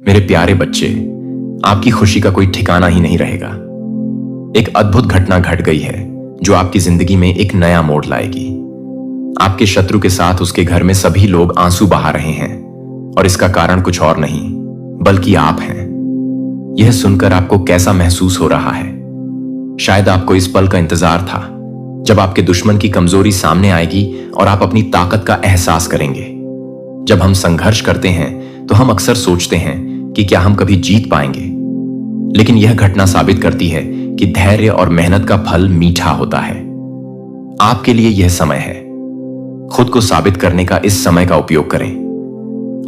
मेरे प्यारे बच्चे, आपकी खुशी का कोई ठिकाना ही नहीं रहेगा। एक अद्भुत घटना घट गई है जो आपकी जिंदगी में एक नया मोड़ लाएगी। आपके शत्रु के साथ उसके घर में सभी लोग आंसू बहा रहे हैं और इसका कारण कुछ और नहीं बल्कि आप हैं। यह सुनकर आपको कैसा महसूस हो रहा है? शायद आपको इस पल का इंतजार था जब आपके दुश्मन की कमजोरी सामने आएगी और आप अपनी ताकत का एहसास करेंगे। जब हम संघर्ष करते हैं तो हम अक्सर सोचते हैं कि क्या हम कभी जीत पाएंगे, लेकिन यह घटना साबित करती है कि धैर्य और मेहनत का फल मीठा होता है। आपके लिए यह समय है। खुद को साबित करने का इस समय का उपयोग करें।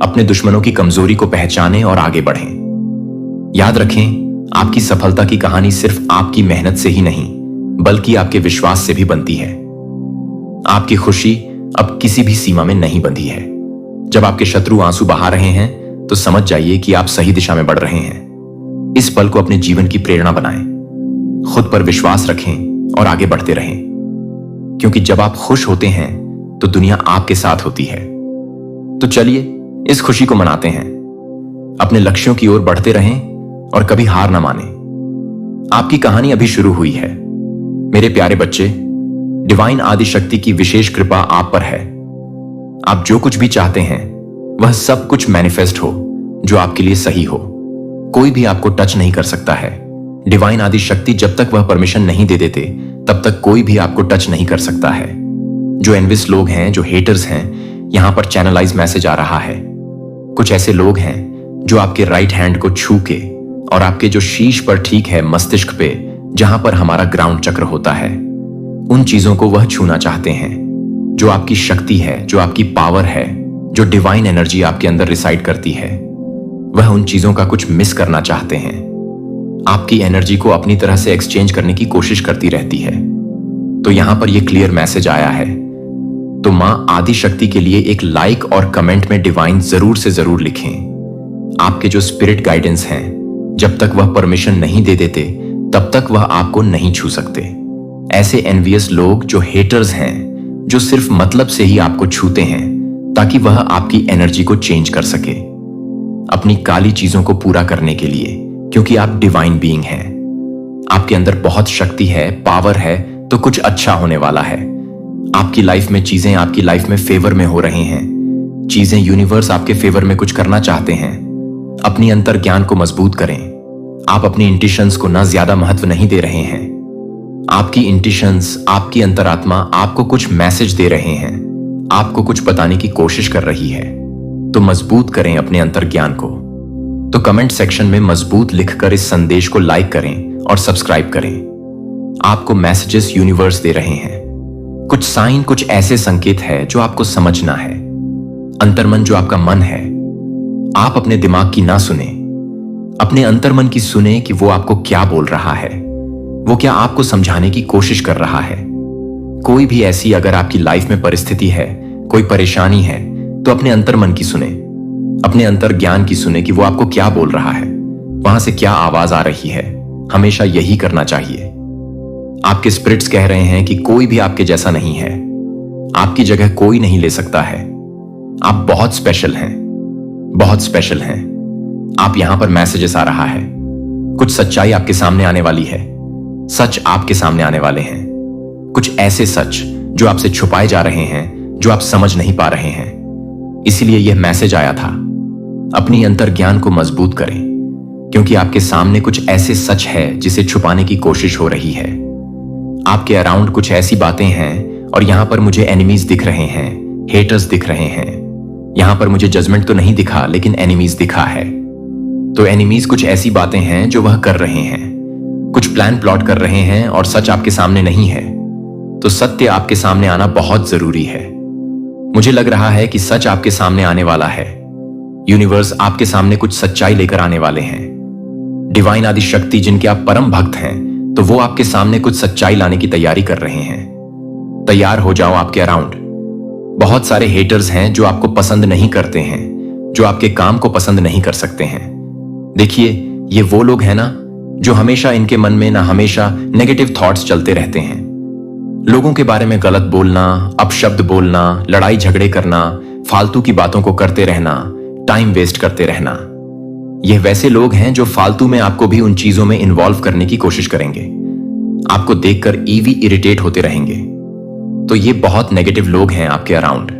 अपने दुश्मनों की कमजोरी को पहचानें और आगे बढ़ें। याद रखें, आपकी सफलता की कहानी सिर्फ आपकी मेहनत से ही नहीं बल्कि आपके विश्वास से भी बनती है। आपकी खुशी अब किसी भी सीमा में नहीं बंधी है। जब आपके शत्रु आंसू बहा रहे हैं तो समझ जाइए कि आप सही दिशा में बढ़ रहे हैं। इस पल को अपने जीवन की प्रेरणा बनाएं। खुद पर विश्वास रखें और आगे बढ़ते रहें, क्योंकि जब आप खुश होते हैं तो दुनिया आपके साथ होती है। तो चलिए इस खुशी को मनाते हैं। अपने लक्ष्यों की ओर बढ़ते रहें और कभी हार ना माने। आपकी कहानी अभी शुरू हुई है। मेरे प्यारे बच्चे, डिवाइन आदि शक्ति की विशेष कृपा आप पर है। आप जो कुछ भी चाहते हैं वह सब कुछ मैनिफेस्ट हो जो आपके लिए सही हो। कोई भी आपको टच नहीं कर सकता है। डिवाइन आदि शक्ति जब तक वह परमिशन नहीं दे देते तब तक कोई भी आपको टच नहीं कर सकता है। जो एनविस लोग हैं, जो हेटर्स हैं, यहां पर चैनलाइज मैसेज आ रहा है। कुछ ऐसे लोग हैं जो आपके राइट हैंड को छू के और आपके जो शीश पर, ठीक है मस्तिष्क पे, जहां पर हमारा ग्राउंड चक्र होता है, उन चीजों को वह छूना चाहते हैं जो आपकी शक्ति है, जो आपकी पावर है, जो डिवाइन एनर्जी आपके अंदर रिसाइड करती है। वह उन चीजों का कुछ मिस करना चाहते हैं। आपकी एनर्जी को अपनी तरह से एक्सचेंज करने की कोशिश करती रहती है। तो यहां पर यह क्लियर मैसेज आया है। तो मां आदि शक्ति के लिए एक लाइक और कमेंट में डिवाइन जरूर से जरूर लिखें। आपके जो स्पिरिट गाइडेंस हैं, जब तक वह परमिशन नहीं दे देते तब तक वह आपको नहीं छू सकते। ऐसे एनवियस लोग, जो हेटर्स हैं, जो सिर्फ मतलब से ही आपको छूते हैं ताकि वह आपकी एनर्जी को चेंज कर सके अपनी काली चीजों को पूरा करने के लिए, क्योंकि आप डिवाइन बीइंग हैं। आपके अंदर बहुत शक्ति है, पावर है, तो कुछ अच्छा होने वाला है। आपकी लाइफ में चीजें आपकी लाइफ में फेवर में हो रही हैं। चीजें, यूनिवर्स आपके फेवर में कुछ करना चाहते हैं। अपनी अंतर ज्ञान को मजबूत करें। आप अपनी इंट्यूशंस को ना ज्यादा महत्व नहीं दे रहे हैं। आपकी इंट्यूशंस, आपकी अंतरात्मा आपको कुछ मैसेज दे रहे हैं, आपको कुछ बताने की कोशिश कर रही है। तो मजबूत करें अपने अंतर ज्ञान को। तो कमेंट सेक्शन में मजबूत लिखकर इस संदेश को लाइक करें और सब्सक्राइब करें। आपको मैसेजेस यूनिवर्स दे रहे हैं। कुछ साइन, कुछ ऐसे संकेत है जो आपको समझना है। अंतर्मन, जो आपका मन है, आप अपने दिमाग की ना सुने, अपने अंतर्मन की सुने कि वो आपको क्या बोल रहा है, वो क्या आपको समझाने की कोशिश कर रहा है। कोई भी ऐसी अगर आपकी लाइफ में परिस्थिति है, कोई परेशानी है, तो अपने अंतर्मन की सुने, अपने अंतर ज्ञान की सुने कि वो आपको क्या बोल रहा है, वहां से क्या आवाज आ रही है। हमेशा यही करना चाहिए। आपके स्पिरिट्स कह रहे हैं कि कोई भी आपके जैसा नहीं है। आपकी जगह कोई नहीं ले सकता है। आप बहुत स्पेशल हैं, बहुत स्पेशल हैं। आप यहां पर मैसेजेस आ रहा है। कुछ सच्चाई आपके सामने आने वाली है। सच आपके सामने आने वाले हैं। कुछ ऐसे सच जो आपसे छुपाए जा रहे हैं, जो आप समझ नहीं पा रहे हैं। इसीलिए यह मैसेज आया था। अपनी अंतर ज्ञान को मजबूत करें, क्योंकि आपके सामने कुछ ऐसे सच है जिसे छुपाने की कोशिश हो रही है। आपके अराउंड कुछ ऐसी बातें हैं और यहां पर मुझे एनिमीज दिख रहे हैं, हेटर्स दिख रहे हैं। यहां पर मुझे जजमेंट तो नहीं दिखा, लेकिन एनिमीज दिखा है। तो एनिमीज कुछ ऐसी बातें हैं जो वह कर रहे हैं, कुछ प्लान प्लॉट कर रहे हैं और सच आपके सामने नहीं है। तो सत्य आपके सामने आना बहुत जरूरी है। मुझे लग रहा है कि सच आपके सामने आने वाला है। यूनिवर्स आपके सामने कुछ सच्चाई लेकर आने वाले हैं। डिवाइन आदि शक्ति, जिनके आप परम भक्त हैं, तो वो आपके सामने कुछ सच्चाई लाने की तैयारी कर रहे हैं। तैयार हो जाओ आपके अराउंड। बहुत सारे हेटर्स हैं जो आपको पसंद नहीं करते हैं, जो आपके काम को पसंद नहीं कर सकते हैं। देखिए, ये वो लोग हैं ना जो हमेशा, इनके मन में ना हमेशा नेगेटिव थॉट्स चलते रहते हैं। लोगों के बारे में गलत बोलना, अपशब्द बोलना, लड़ाई झगड़े करना, फालतू की बातों को करते रहना, टाइम वेस्ट करते रहना। यह वैसे लोग हैं जो फालतू में आपको भी उन चीजों में इन्वॉल्व करने की कोशिश करेंगे, आपको देखकर ईवी इरिटेट होते रहेंगे। तो ये बहुत नेगेटिव लोग हैं आपके अराउंड।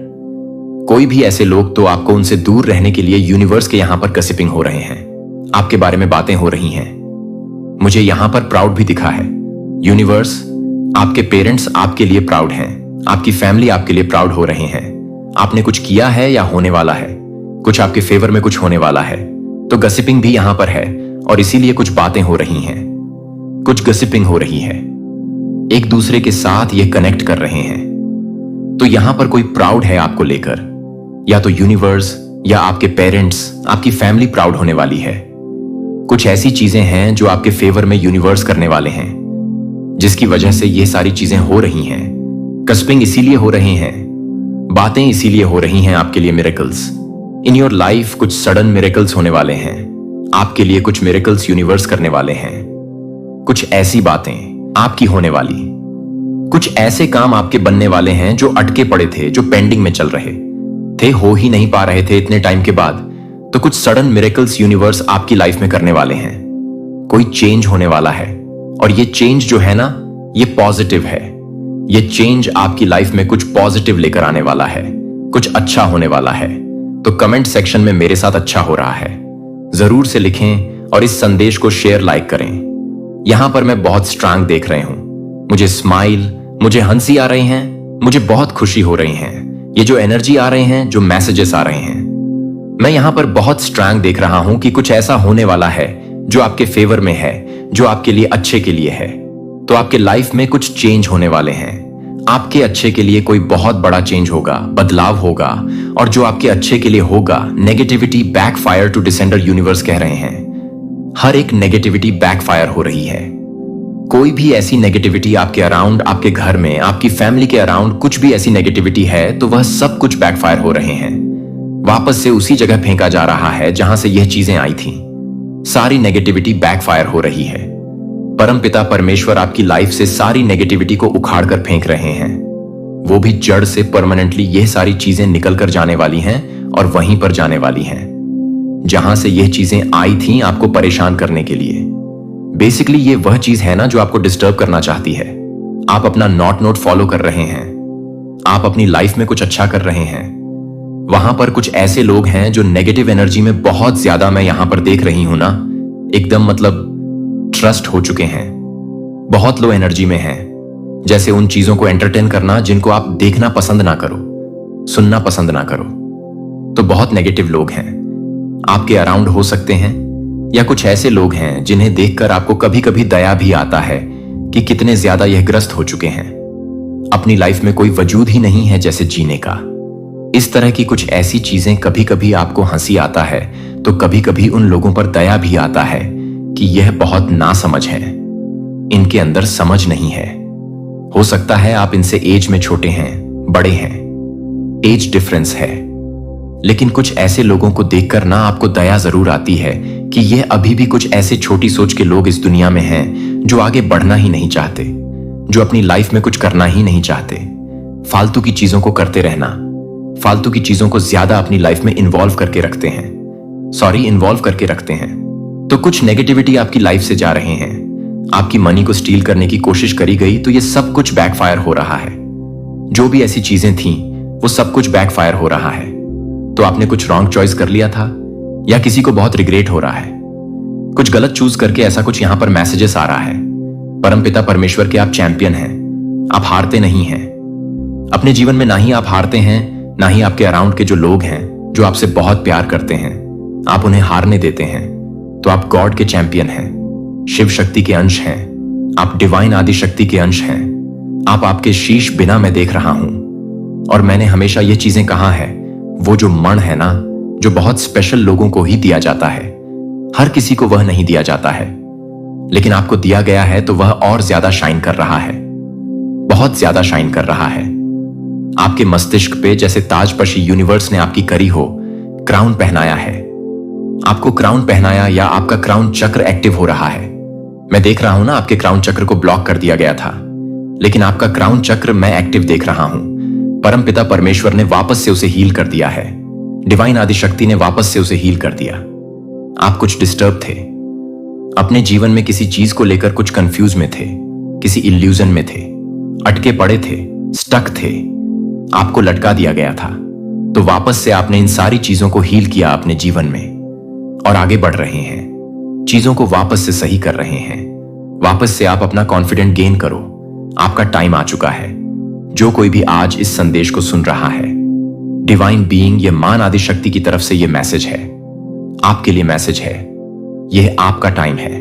कोई भी ऐसे लोग तो आपको उनसे दूर रहने के लिए यूनिवर्स के यहां पर गसिपिंग हो रहे हैं, आपके बारे में बातें हो रही हैं। मुझे यहां पर प्राउड भी दिखा है। यूनिवर्स, आपके पेरेंट्स आपके लिए प्राउड हैं, आपकी फैमिली आपके लिए प्राउड हो रहे हैं। आपने कुछ किया है या होने वाला है, कुछ आपके फेवर में कुछ होने वाला है, तो गसिपिंग भी यहां पर है और इसीलिए कुछ बातें हो रही हैं, कुछ गसिपिंग हो रही है, एक दूसरे के साथ ये कनेक्ट कर रहे हैं। तो यहां पर कोई प्राउड है आपको लेकर, या तो यूनिवर्स या आपके पेरेंट्स, आपकी फैमिली प्राउड होने वाली है। कुछ ऐसी चीजें हैं जो आपके फेवर में यूनिवर्स करने वाले हैं, जिसकी वजह से ये सारी चीजें हो रही हैं। गसिपिंग इसीलिए हो रहे हैं, बातें इसीलिए हो रही हैं आपके लिए। मिरेकल्स इन योर लाइफ, कुछ सडन मिरेकल्स होने वाले हैं आपके लिए, कुछ मिरेकल्स यूनिवर्स करने वाले हैं। कुछ ऐसी बातें आपकी होने वाली, कुछ ऐसे काम आपके बनने वाले हैं जो अटके पड़े थे, जो पेंडिंग में चल रहे थे, हो ही नहीं पा रहे थे इतने टाइम के बाद। तो कुछ सडन मिरेकल्स यूनिवर्स आपकी लाइफ में करने वाले हैं। कोई चेंज होने वाला है और ये चेंज जो है ना, ये पॉजिटिव है। ये चेंज आपकी लाइफ में कुछ पॉजिटिव लेकर आने वाला है, कुछ अच्छा होने वाला है। तो कमेंट सेक्शन में मेरे साथ अच्छा हो रहा है जरूर से लिखें और इस संदेश को शेयर, लाइक करें। यहां पर मैं बहुत स्ट्रांग देख रहे हूं, मुझे स्माइल, मुझे हंसी आ रही हैं, मुझे बहुत खुशी हो रही हैं। ये जो एनर्जी आ रहे हैं, जो मैसेजेस आ रहे हैं, मैं यहां पर बहुत स्ट्रांग देख रहा हूं कि कुछ ऐसा होने वाला है जो आपके फेवर में है, जो आपके लिए अच्छे के लिए है। तो आपके लाइफ में कुछ चेंज होने वाले हैं, आपके अच्छे के लिए कोई बहुत बड़ा चेंज होगा, बदलाव होगा। और जो आपके अच्छे के लिए होगा, negativity backfire to the sender universe कह रहे हैं। हर एक नेगेटिविटी बैकफायर हो रही है। कोई भी ऐसी नेगेटिविटी आपके अराउंड, आपके घर में, आपकी फैमिली के अराउंड कुछ भी ऐसी नेगेटिविटी है, तो वह सब कुछ बैकफायर हो रहे हैं। वापस से उसी जगह फेंका जा रहा है जहां से यह चीजें आई थी। सारी नेगेटिविटी बैकफायर हो रही है। परमपिता परमेश्वर आपकी लाइफ से सारी नेगेटिविटी को उखाड़ कर फेंक रहे हैं। वो भी जड़ से परमानेंटली यह सारी चीजें निकल कर जाने वाली हैं और वहीं पर जाने वाली हैं जहां से यह चीजें आई थी आपको परेशान करने के लिए। बेसिकली ये वह चीज है ना जो आपको डिस्टर्ब करना चाहती है। आप अपना नोट फॉलो कर रहे हैं, आप अपनी लाइफ में कुछ अच्छा कर रहे हैं। वहां पर कुछ ऐसे लोग हैं जो नेगेटिव एनर्जी में बहुत ज्यादा, मैं यहां पर देख रही हूं ना, एकदम मतलब ट्रस्ट हो चुके हैं, बहुत लो एनर्जी में हैं। जैसे उन चीजों को एंटरटेन करना जिनको आप देखना पसंद ना करो, सुनना पसंद ना करो। तो बहुत नेगेटिव लोग हैं आपके अराउंड हो सकते हैं, या कुछ ऐसे लोग हैं जिन्हें देखकर आपको कभी कभी दया भी आता है कि कितने ज्यादा यह ग्रस्त हो चुके हैं, अपनी लाइफ में कोई वजूद ही नहीं है जैसे जीने का। इस तरह की कुछ ऐसी चीजें, कभी कभी आपको हंसी आता है तो कभी कभी उन लोगों पर दया भी आता है कि यह बहुत नासमझ है, इनके अंदर समझ नहीं है। हो सकता है आप इनसे एज में छोटे हैं, बड़े हैं, एज डिफरेंस है, लेकिन कुछ ऐसे लोगों को देखकर ना आपको दया जरूर आती है कि यह अभी भी कुछ ऐसे छोटी सोच के लोग इस दुनिया में हैं जो आगे बढ़ना ही नहीं चाहते, जो अपनी लाइफ में कुछ करना ही नहीं चाहते, फालतू की चीजों को करते रहना, फालतू की चीजों को ज्यादा अपनी लाइफ में इन्वॉल्व करके रखते हैं। तो कुछ नेगेटिविटी आपकी लाइफ से जा रहे हैं, आपकी मनी को स्टील करने की कोशिश करी गई, तो ये सब कुछ बैकफायर हो रहा है। जो भी ऐसी चीजें थीं, वो सब कुछ बैकफायर हो रहा है। तो आपने कुछ रॉन्ग चॉइस कर लिया था, या किसी को बहुत रिग्रेट हो रहा है, कुछ गलत चूज करके, ऐसा कुछ यहां पर मैसेजेस आ रहा है। परमपिता परमेश्वर के आप चैंपियन हैं, आप हारते नहीं हैं अपने जीवन में। ना ही आप हारते हैं, ना ही आपके अराउंड के जो लोग हैं जो आपसे बहुत प्यार करते हैं, आप उन्हें हारने देते हैं। तो आप गॉड के चैंपियन हैं, शिव शक्ति के अंश हैं, आप डिवाइन आदि शक्ति के अंश हैं। आप आपके शीश बिना मैं देख रहा हूं, और मैंने हमेशा ये चीजें कहा है, वो जो मण है ना, जो बहुत स्पेशल लोगों को ही दिया जाता है, हर किसी को वह नहीं दिया जाता है, लेकिन आपको दिया गया है तो वह और ज्यादा शाइन कर रहा है, बहुत ज्यादा शाइन कर रहा है। आपके मस्तिष्क पे जैसे ताजपशी यूनिवर्स ने आपकी करी हो, क्राउन पहनाया है, आपको क्राउन पहनाया, या आपका क्राउन चक्र एक्टिव हो रहा है। मैं देख रहा हूं ना, आपके क्राउन चक्र को ब्लॉक कर दिया गया था, लेकिन आपका क्राउन चक्र मैं एक्टिव देख रहा हूं। परमपिता परमेश्वर ने वापस से उसे हील कर दिया है, डिवाइन आदि शक्ति ने वापस से उसे हील कर दिया। आप कुछ डिस्टर्ब थे, अपने जीवन में किसी चीज को लेकर कुछ कंफ्यूज में थे, किसी इल्यूजन में थे, अटके पड़े थे, स्टक थे, आपको लटका दिया गया था। तो वापस से आपने इन सारी चीजों को हील किया अपने जीवन में और आगे बढ़ रहे हैं, चीजों को वापस से सही कर रहे हैं। वापस से आप अपना कॉन्फिडेंट गेन करो, आपका टाइम आ चुका है। जो कोई भी आज इस संदेश को सुन रहा है, डिवाइन बीइंग, ये मान आदि शक्ति की तरफ से ये मैसेज है, आपके लिए मैसेज है। यह आपका टाइम है।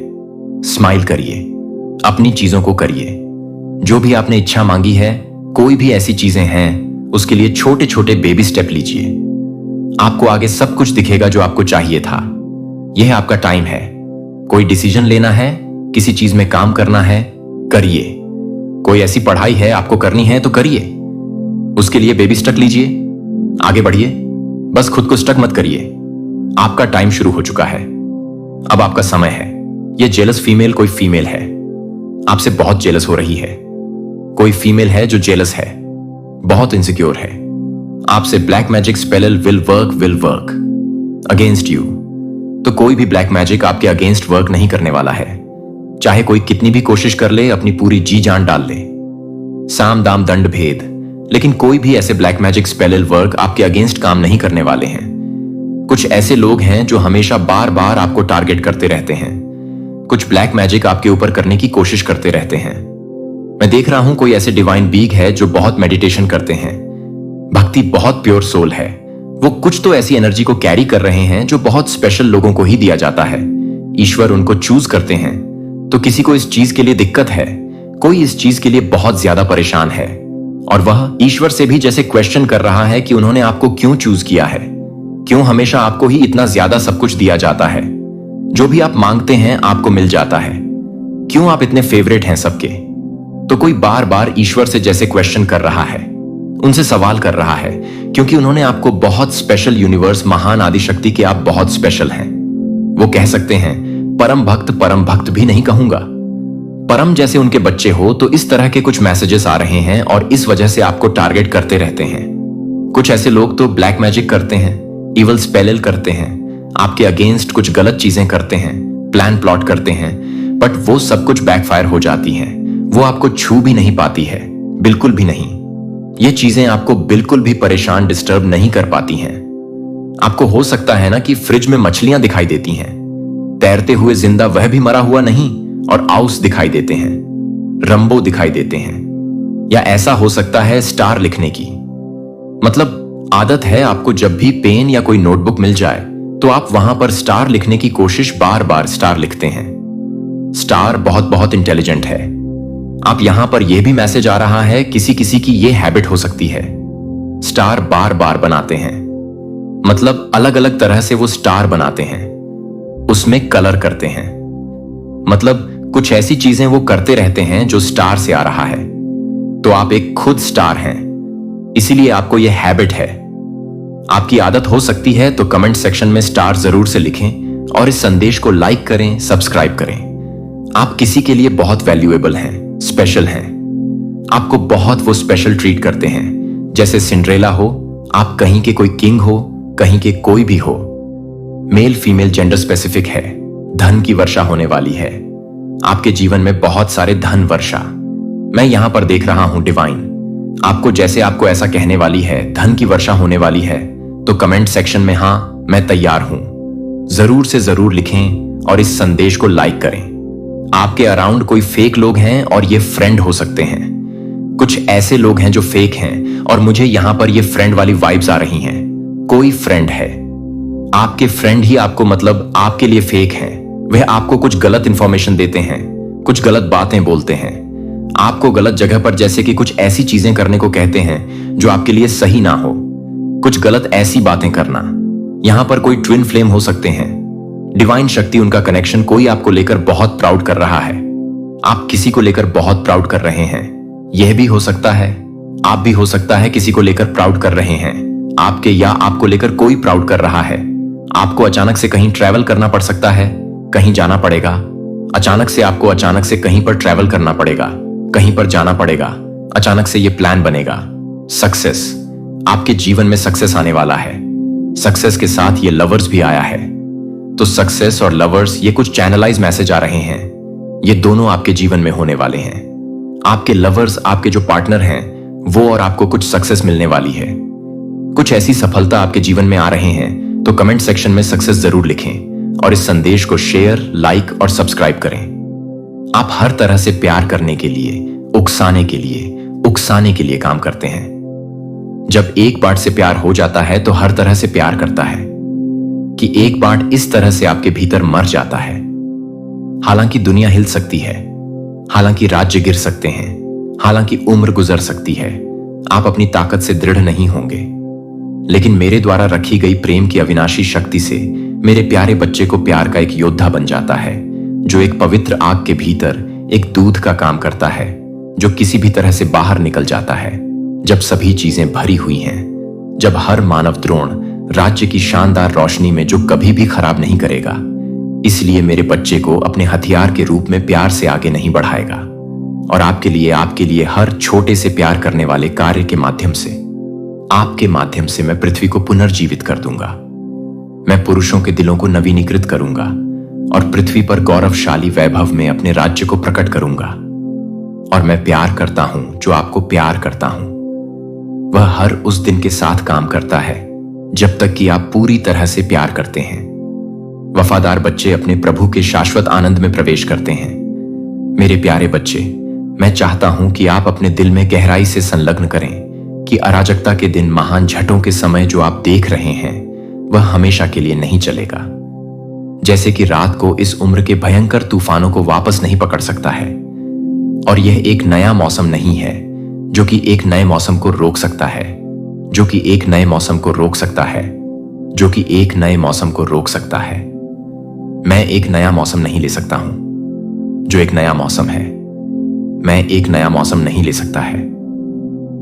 स्माइल करिए, अपनी चीजों को करिए। जो भी आपने इच्छा मांगी है, कोई भी ऐसी चीजें हैं, उसके लिए छोटे छोटे बेबी स्टेप लीजिए। आपको आगे सब कुछ दिखेगा जो आपको चाहिए था। यह आपका टाइम है। कोई डिसीजन लेना है, किसी चीज में काम करना है, करिए। कोई ऐसी पढ़ाई है आपको करनी है तो करिए, उसके लिए बेबी स्टेप लीजिए, आगे बढ़िए। बस खुद को स्टक मत करिए। आपका टाइम शुरू हो चुका है, अब आपका समय है। यह जेलस फीमेल कोई फीमेल है, आपसे बहुत जेलस हो रही है। कोई फीमेल है जो जेलस है, बहुत इनसिक्योर है आपसे। Black magic spell will work against you. तो कोई भी ब्लैक मैजिक आपके अगेंस्ट वर्क नहीं करने वाला है। चाहे कोई कितनी भी कोशिश कर ले, अपनी पूरी जी जान डाल ले, साम दाम दंड भेद, लेकिन कोई भी ऐसे ब्लैक मैजिक स्पेल वर्क आपके अगेंस्ट काम नहीं करने वाले हैं। कुछ ऐसे लोग हैं जो हमेशा बार बार आपको टारगेट करते रहते हैं, कुछ ब्लैक मैजिक आपके ऊपर करने की कोशिश करते रहते हैं। मैं देख रहा हूं कोई ऐसे डिवाइन बीग है जो बहुत मेडिटेशन करते हैं, भक्ति बहुत प्योर सोल है। वो कुछ तो ऐसी एनर्जी को कैरी कर रहे हैं जो बहुत स्पेशल लोगों को ही दिया जाता है। ईश्वर उनको चूज करते हैं। तो किसी को इस चीज के लिए दिक्कत है, कोई इस चीज के लिए बहुत ज्यादा परेशान है और वह ईश्वर से भी जैसे क्वेश्चन कर रहा है कि उन्होंने आपको क्यों चूज किया है, क्यों हमेशा आपको ही इतना ज्यादा सब कुछ दिया जाता है, जो भी आप मांगते हैं आपको मिल जाता है, क्यों आप इतने फेवरेट हैं सबके। तो कोई बार बार ईश्वर से जैसे क्वेश्चन कर रहा है, उनसे सवाल कर रहा है, क्योंकि उन्होंने आपको बहुत स्पेशल, यूनिवर्स, महान आदि शक्ति के आप बहुत स्पेशल हैं। वो कह सकते हैं परम भक्त भी नहीं कहूंगा, परम जैसे उनके बच्चे हो। तो इस तरह के कुछ मैसेजेस आ रहे हैं और इस वजह से आपको टारगेट करते रहते हैं। कुछ ऐसे लोग तो ब्लैक मैजिक करते हैं, इवल स्पेल करते हैं, आपके अगेंस्ट कुछ गलत चीजें करते हैं, प्लान प्लॉट करते हैं, बट वो सब कुछ बैकफायर हो जाती हैं। वो आपको छू भी नहीं पाती है, बिल्कुल भी नहीं। ये चीजें आपको बिल्कुल भी परेशान, डिस्टर्ब नहीं कर पाती हैं। आपको हो सकता है ना कि फ्रिज में मछलियां दिखाई देती हैं, तैरते हुए जिंदा वह भी मरा हुआ नहीं, और आउस दिखाई देते हैं, रंबो दिखाई देते हैं। या ऐसा हो सकता है स्टार लिखने की, मतलब आदत है आपको जब भी पेन या कोई नोटबुक मिल जाए तो आप वहां पर स्टार लिखने की कोशिश, बार बार स्टार लिखते हैं। स्टार बहुत बहुत इंटेलिजेंट है। आप यहां पर यह भी मैसेज आ रहा है, किसी किसी की यह हैबिट हो सकती है, स्टार बार बार बनाते हैं, मतलब अलग अलग तरह से वो स्टार बनाते हैं, उसमें कलर करते हैं, मतलब कुछ ऐसी चीजें वो करते रहते हैं जो स्टार से आ रहा है। तो आप एक खुद स्टार हैं, इसीलिए आपको यह हैबिट है। आपकी आदत हो सकती है तो कमेंट सेक्शन में स्टार जरूर से लिखें और इस संदेश को लाइक करें, सब्सक्राइब करें। आप किसी के लिए बहुत वैल्यूएबल हैं, स्पेशल हैं। आपको बहुत वो स्पेशल ट्रीट करते हैं, जैसे सिंड्रेला हो, आप कहीं के कोई किंग हो, कहीं के कोई भी हो। मेल फीमेल जेंडर स्पेसिफिक है। धन की वर्षा होने वाली है आपके जीवन में, बहुत सारे धन वर्षा। मैं यहां पर देख रहा हूं डिवाइन आपको, जैसे आपको ऐसा कहने वाली है, धन की वर्षा होने वाली है, तो कमेंट सेक्शन में हां मैं तैयार हूं जरूर से जरूर लिखें और इस संदेश को लाइक करें। आपके अराउंड कोई फेक लोग हैं और ये फ्रेंड हो सकते हैं। कुछ ऐसे लोग हैं जो फेक हैं और मुझे यहां पर ये फ्रेंड वाली वाइब्स आ रही हैं। कोई फ्रेंड है, आपके फ्रेंड ही आपको, मतलब आपके लिए फेक हैं। वह आपको कुछ गलत इंफॉर्मेशन देते हैं, कुछ गलत बातें बोलते हैं, आपको गलत जगह पर जैसे कि कुछ ऐसी चीजें करने को कहते हैं जो आपके लिए सही ना हो, कुछ गलत ऐसी बातें करना। यहां पर कोई ट्विन फ्लेम हो सकते हैं, डिवाइन शक्ति, उनका कनेक्शन कोई आपको लेकर बहुत प्राउड कर रहा है, आप किसी को लेकर बहुत प्राउड कर रहे हैं। यह भी हो सकता है, आप भी हो सकता है किसी को लेकर प्राउड कर रहे हैं, आपके या आपको लेकर कोई प्राउड कर रहा है। आपको अचानक से कहीं ट्रैवल करना पड़ सकता है, कहीं जाना पड़ेगा, अचानक से आपको अचानक से कहीं पर ट्रैवल करना पड़ेगा, कहीं पर जाना पड़ेगा, अचानक से यह प्लान बनेगा। सक्सेस, आपके जीवन में सक्सेस आने वाला है। सक्सेस के साथ ये लवर्स भी आया है। तो सक्सेस और लवर्स, ये कुछ चैनलाइज मैसेज आ रहे हैं। ये दोनों आपके जीवन में होने वाले हैं। आपके लवर्स, आपके जो पार्टनर हैं, वो और आपको कुछ सक्सेस मिलने वाली है। कुछ ऐसी सफलता आपके जीवन में आ रहे हैं, तो कमेंट सेक्शन में सक्सेस जरूर लिखें और इस संदेश को शेयर, लाइक और सब्सक्राइब करें। आप हर तरह से प्यार करने के लिए, उकसाने के लिए काम करते हैं। जब एक पार्ट से प्यार हो जाता है तो हर तरह से प्यार करता है कि एक पार्ट इस तरह से आपके भीतर मर जाता है। हालांकि दुनिया हिल सकती है, हालांकि राज्य गिर सकते हैं, हालांकि उम्र गुजर सकती है, आप अपनी ताकत से दृढ़ नहीं होंगे, लेकिन मेरे द्वारा रखी गई प्रेम की अविनाशी शक्ति से मेरे प्यारे बच्चे को प्यार का एक योद्धा बन जाता है, जो एक पवित्र आग के भीतर एक दूध का काम करता है, जो किसी भी तरह से बाहर निकल जाता है जब सभी चीजें भरी हुई हैं, जब हर मानव द्रोण राज्य की शानदार रोशनी में जो कभी भी खराब नहीं करेगा। इसलिए मेरे बच्चे को अपने हथियार के रूप में प्यार से आगे नहीं बढ़ाएगा और आपके लिए हर छोटे से प्यार करने वाले कार्य के माध्यम से, आपके माध्यम से मैं पृथ्वी को पुनर्जीवित कर दूंगा। मैं पुरुषों के दिलों को नवीनीकृत करूंगा और पृथ्वी पर गौरवशाली वैभव में अपने राज्य को प्रकट करूंगा। और मैं प्यार करता हूं जो आपको प्यार करता हूं। वह हर उस दिन के साथ काम करता है जब तक कि आप पूरी तरह से प्यार करते हैं। वफादार बच्चे अपने प्रभु के शाश्वत आनंद में प्रवेश करते हैं। मेरे प्यारे बच्चे, मैं चाहता हूं कि आप अपने दिल में गहराई से संलग्न करें कि अराजकता के दिन, महान झटों के समय जो आप देख रहे हैं, वह हमेशा के लिए नहीं चलेगा। जैसे कि रात को इस उम्र के भयंकर तूफानों को वापस नहीं पकड़ सकता है, और यह एक नया मौसम नहीं है जो कि एक नए मौसम को रोक सकता है, जो कि एक नए मौसम को रोक सकता है, जो कि एक नए मौसम को रोक सकता है। मैं एक नया मौसम नहीं ले सकता हूं जो एक नया मौसम है। मैं एक नया मौसम नहीं ले सकता है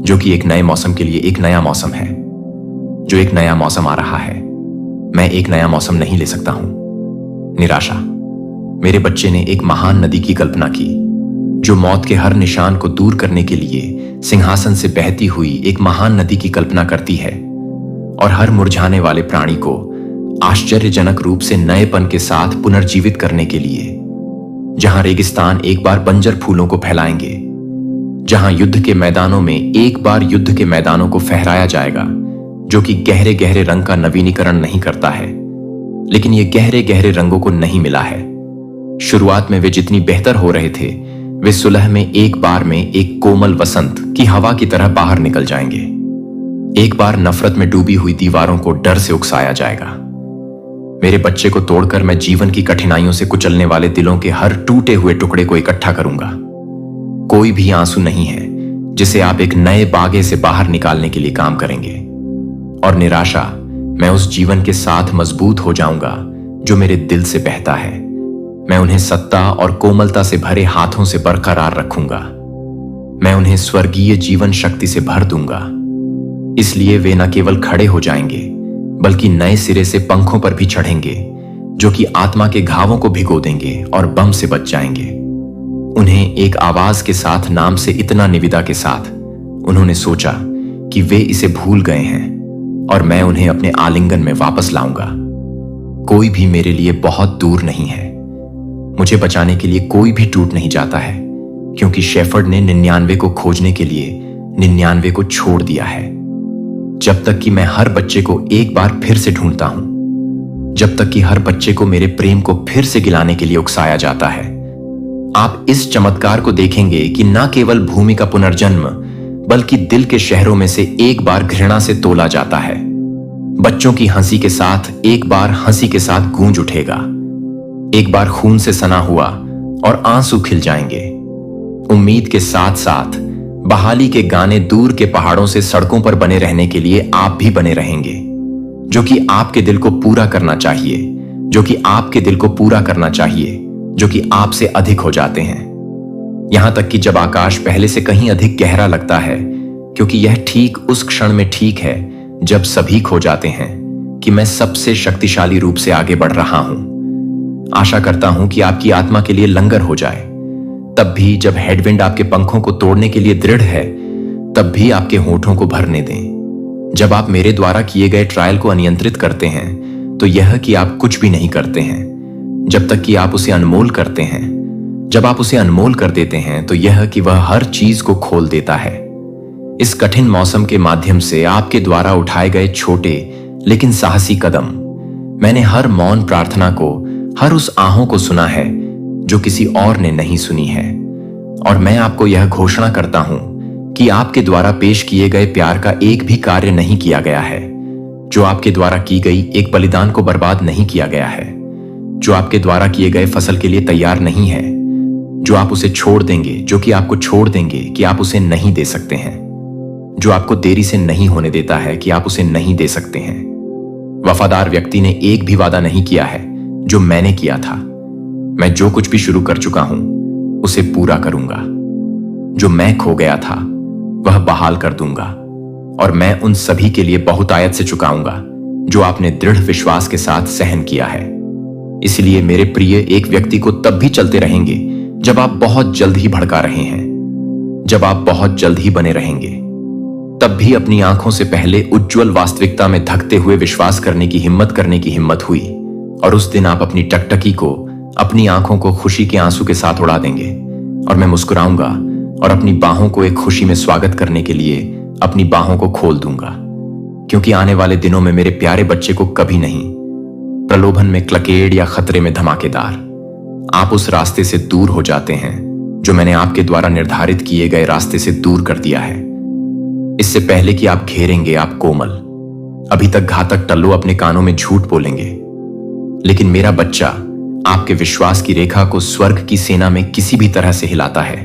जो कि एक नए मौसम के लिए एक नया मौसम है, जो एक नया मौसम आ रहा है। मैं एक नया मौसम नहीं ले सकता हूं। निराशा। मेरे बच्चे ने एक महान नदी की कल्पना की जो मौत के हर निशान को दूर करने के लिए सिंहासन से बहती हुई एक महान नदी की कल्पना करती है और हर मुरझाने वाले प्राणी को आश्चर्यजनक रूप से नएपन के साथ पुनर्जीवित करने के लिए, जहां रेगिस्तान एक बार बंजर फूलों को फैलाएंगे, जहां युद्ध के मैदानों में एक बार युद्ध के मैदानों को फहराया जाएगा, जो कि गहरे गहरे रंग का नवीनीकरण नहीं करता है, लेकिन ये गहरे गहरे रंगों को नहीं मिला है। शुरुआत में वे जितनी बेहतर हो रहे थे, वे सुलह में एक बार में एक कोमल वसंत की हवा की तरह बाहर निकल जाएंगे। एक बार नफरत में डूबी हुई दीवारों को डर से उकसाया जाएगा। मेरे बच्चे को तोड़कर मैं जीवन की कठिनाइयों से कुचलने वाले दिलों के हर टूटे हुए टुकड़े को इकट्ठा करूंगा। कोई भी आंसू नहीं है जिसे आप एक नए बागे से बाहर निकालने के लिए काम करेंगे। और निराशा, मैं उस जीवन के साथ मजबूत हो जाऊंगा जो मेरे दिल से बहता है। मैं उन्हें सत्ता और कोमलता से भरे हाथों से बरकरार रखूंगा। मैं उन्हें स्वर्गीय जीवन शक्ति से भर दूंगा। इसलिए वे न केवल खड़े हो जाएंगे, बल्कि नए सिरे से पंखों पर भी चढ़ेंगे, जो कि आत्मा के घावों को भिगो देंगे और बम से बच जाएंगे। उन्हें एक आवाज के साथ, नाम से इतना निविदा के साथ, उन्होंने सोचा कि वे इसे भूल गए हैं और मैं उन्हें अपने आलिंगन में वापस लाऊंगा। कोई भी मेरे लिए बहुत दूर नहीं है। मुझे बचाने के लिए कोई भी टूट नहीं जाता है, क्योंकि शेफर्ड ने 99 को खोजने के लिए 99 को छोड़ दिया है। जब तक कि मैं हर बच्चे को एक बार फिर से ढूंढता हूं, जब तक कि हर बच्चे को मेरे प्रेम को फिर से गिलाने के लिए उकसाया जाता है, आप इस चमत्कार को देखेंगे कि न केवल भूमि का पुनर्जन्म, बल्कि दिल के शहरों में से एक बार घृणा से तोला जाता है। बच्चों की हंसी के साथ एक बार हंसी के साथ गूंज उठेगा। एक बार खून से सना हुआ और आंसू खिल जाएंगे। उम्मीद के साथ साथ बहाली के गाने दूर के पहाड़ों से सड़कों पर बने रहने के लिए आप भी बने रहेंगे, जो कि आपके दिल को पूरा करना चाहिए, जो कि आपके दिल को पूरा करना चाहिए, जो कि आपसे अधिक हो जाते हैं। यहां तक कि जब आकाश पहले से कहीं अधिक गहरा लगता है, क्योंकि यह ठीक उस क्षण में ठीक है जब सभी खो जाते हैं कि मैं सबसे शक्तिशाली रूप से आगे बढ़ रहा हूं। आशा करता हूं कि आपकी आत्मा के लिए लंगर हो जाए। तब भी जब हेडविंड आपके पंखों को तोड़ने के लिए दृढ़ है, तब भी आपके होठों को भरने दें। जब आप मेरे द्वारा किए गए ट्रायल को अनियंत्रित करते हैं, तो यह कि आप कुछ भी नहीं करते हैं जब तक कि आप उसे अनमोल करते हैं। जब आप उसे अनमोल कर देते हैं तो यह कि वह हर चीज को खोल देता है। इस कठिन मौसम के माध्यम से आपके द्वारा उठाए गए छोटे लेकिन साहसी कदम, मैंने हर मौन प्रार्थना को, हर उस आहों को सुना है जो किसी और ने नहीं सुनी है। और मैं आपको यह घोषणा करता हूं कि आपके द्वारा पेश किए गए प्यार का एक भी कार्य नहीं किया गया है, जो आपके द्वारा की गई एक बलिदान को बर्बाद नहीं किया गया है, जो आपके द्वारा किए गए फसल के लिए तैयार नहीं है, जो आप उसे छोड़ देंगे, जो कि आपको छोड़ देंगे कि आप उसे नहीं दे सकते हैं, जो आपको देरी से नहीं होने देता है कि आप उसे नहीं दे सकते हैं। वफादार व्यक्ति ने एक भी वादा नहीं किया है जो मैंने किया था। मैं जो कुछ भी शुरू कर चुका हूं उसे पूरा करूंगा। जो मैं खो गया था वह बहाल कर दूंगा, और मैं उन सभी के लिए बहुतायत से चुकाऊंगा जो आपने दृढ़ विश्वास के साथ सहन किया है। इसलिए मेरे प्रिय, एक व्यक्ति को तब भी चलते रहेंगे जब आप बहुत जल्द ही भड़का रहे हैं, जब आप बहुत जल्द ही बने रहेंगे। तब भी अपनी आंखों से पहले उज्जवल वास्तविकता में धकते हुए विश्वास करने की हिम्मत हुई, और उस दिन आप अपनी टकटकी को, अपनी आंखों को खुशी के आंसू के साथ उड़ा देंगे, और मैं मुस्कुराऊंगा और अपनी बाहों को एक खुशी में स्वागत करने के लिए अपनी बाहों को खोल दूंगा। क्योंकि आने वाले दिनों में मेरे प्यारे बच्चे को कभी नहीं, प्रलोभन में क्लकेड़ या खतरे में धमाकेदार, आप उस रास्ते से दूर हो जाते हैं जो मैंने आपके द्वारा निर्धारित किए गए रास्ते से दूर कर दिया है। इससे पहले कि आप घेरेंगे, आप कोमल, अभी तक घातक टल्लू अपने कानों में झूठ बोलेंगे, लेकिन मेरा बच्चा आपके विश्वास की रेखा को स्वर्ग की सेना में किसी भी तरह से हिलाता है,